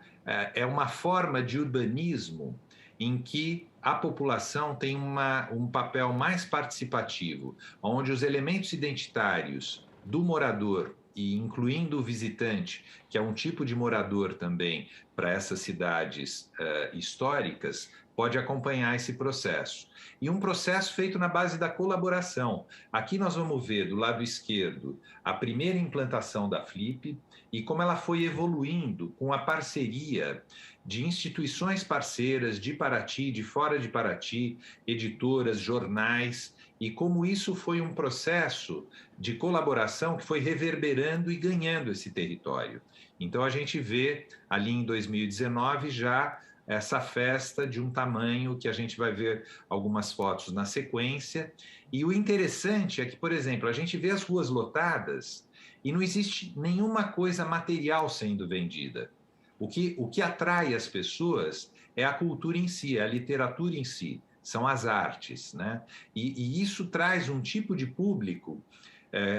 é uma forma de urbanismo em que a população tem um papel mais participativo, onde os elementos identitários do morador, e incluindo o visitante, que é um tipo de morador também para essas cidades históricas, pode acompanhar esse processo. E um processo feito na base da colaboração. Aqui nós vamos ver, do lado esquerdo, a primeira implantação da Flip e como ela foi evoluindo com a parceria de instituições parceiras de Paraty, de fora de Paraty, editoras, jornais, e como isso foi um processo de colaboração que foi reverberando e ganhando esse território. Então, a gente vê ali em 2019 já essa festa de um tamanho que a gente vai ver algumas fotos na sequência. E o interessante é que, por exemplo, a gente vê as ruas lotadas e não existe nenhuma coisa material sendo vendida. O que atrai as pessoas é a cultura em si, é a literatura em si, são as artes, né? E isso traz um tipo de público,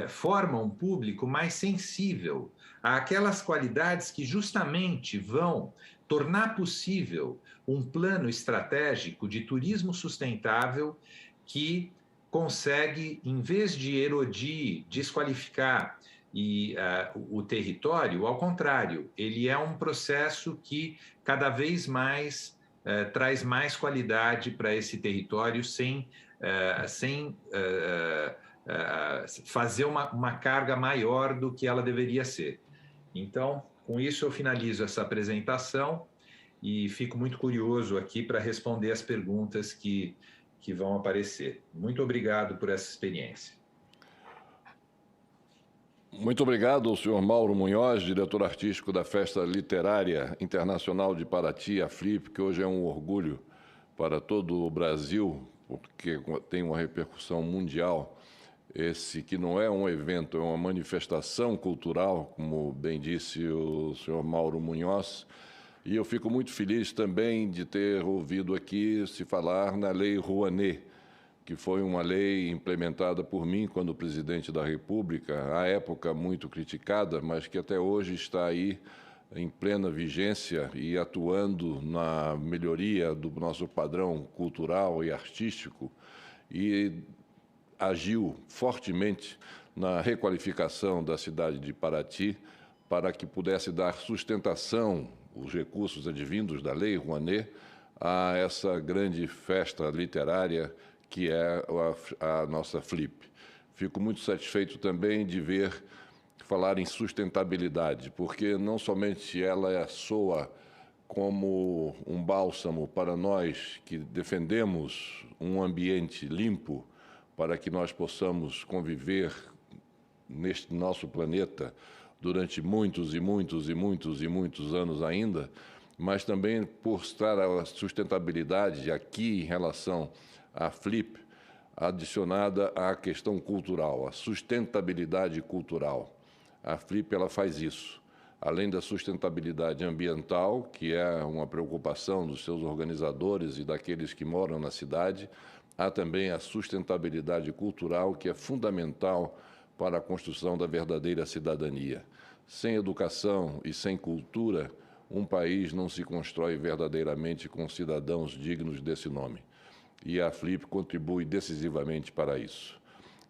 forma um público mais sensível àquelas qualidades que justamente vão tornar possível um plano estratégico de turismo sustentável que consegue, em vez de erodir, desqualificar o território, ao contrário, ele é um processo que cada vez mais traz mais qualidade para esse território sem fazer uma carga maior do que ela deveria ser. Então, com isso eu finalizo essa apresentação e fico muito curioso aqui para responder as perguntas que vão aparecer. Muito obrigado por essa experiência. Muito obrigado ao senhor Mauro Munhoz, diretor artístico da Festa Literária Internacional de Paraty, a Flip, que hoje é um orgulho para todo o Brasil, porque tem uma repercussão mundial. Esse que não é um evento, é uma manifestação cultural, como bem disse o senhor Mauro Munhoz. E eu fico muito feliz também de ter ouvido aqui se falar na Lei Rouanet, que foi uma lei implementada por mim quando presidente da República, à época muito criticada, mas que até hoje está aí em plena vigência e atuando na melhoria do nosso padrão cultural e artístico, e agiu fortemente na requalificação da cidade de Paraty para que pudesse dar sustentação, os recursos advindos da Lei Rouanet, a essa grande festa literária que é a nossa Flip. Fico muito satisfeito também de ver falar em sustentabilidade, porque não somente ela soa como um bálsamo para nós que defendemos um ambiente limpo, para que nós possamos conviver neste nosso planeta durante muitos e muitos e muitos e muitos anos ainda, mas também por estar a sustentabilidade aqui em relação à Flip, adicionada à questão cultural, a sustentabilidade cultural. A Flip ela faz isso. Além da sustentabilidade ambiental, que é uma preocupação dos seus organizadores e daqueles que moram na cidade, há também a sustentabilidade cultural, que é fundamental para a construção da verdadeira cidadania. Sem educação e sem cultura, um país não se constrói verdadeiramente com cidadãos dignos desse nome. E a Flip contribui decisivamente para isso.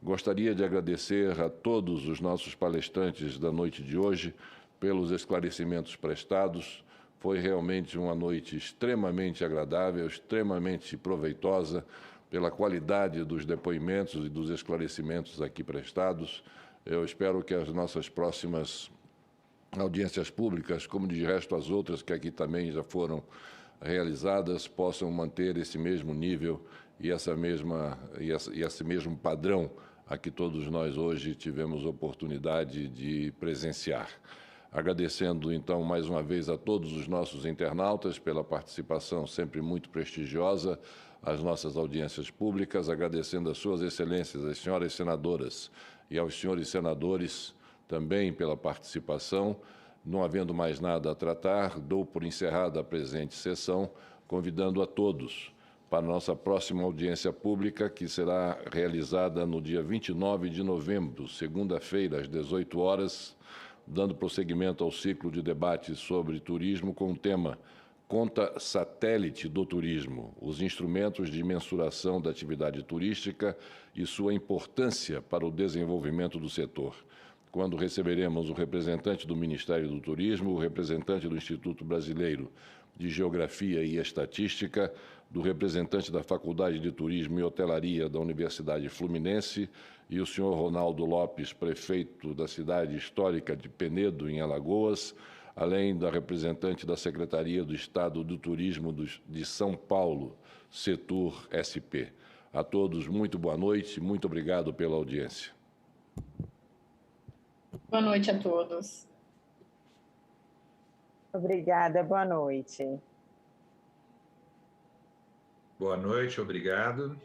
Gostaria de agradecer a todos os nossos palestrantes da noite de hoje pelos esclarecimentos prestados. Foi realmente uma noite extremamente agradável, extremamente proveitosa, pela qualidade dos depoimentos e dos esclarecimentos aqui prestados. Eu espero que as nossas próximas audiências públicas, como de resto as outras que aqui também já foram realizadas, possam manter esse mesmo nível e esse mesmo padrão a que todos nós hoje tivemos oportunidade de presenciar. Agradecendo, então, mais uma vez a todos os nossos internautas pela participação sempre muito prestigiosa às nossas audiências públicas, agradecendo às suas excelências, as senhoras senadoras e aos senhores senadores também pela participação. Não havendo mais nada a tratar, dou por encerrada a presente sessão, convidando a todos para a nossa próxima audiência pública, que será realizada no dia 29 de novembro, segunda-feira, às 18 horas, dando prosseguimento ao ciclo de debates sobre turismo com o tema Conta Satélite do Turismo, os instrumentos de mensuração da atividade turística e sua importância para o desenvolvimento do setor, quando receberemos o representante do Ministério do Turismo, o representante do Instituto Brasileiro de Geografia e Estatística, do representante da Faculdade de Turismo e Hotelaria da Universidade Fluminense e o senhor Ronaldo Lopes, prefeito da cidade histórica de Penedo, em Alagoas, além da representante da Secretaria do Estado do Turismo de São Paulo, Setur SP. A todos, muito boa noite, muito obrigado pela audiência. Boa noite a todos. Obrigada, boa noite. Boa noite, obrigado.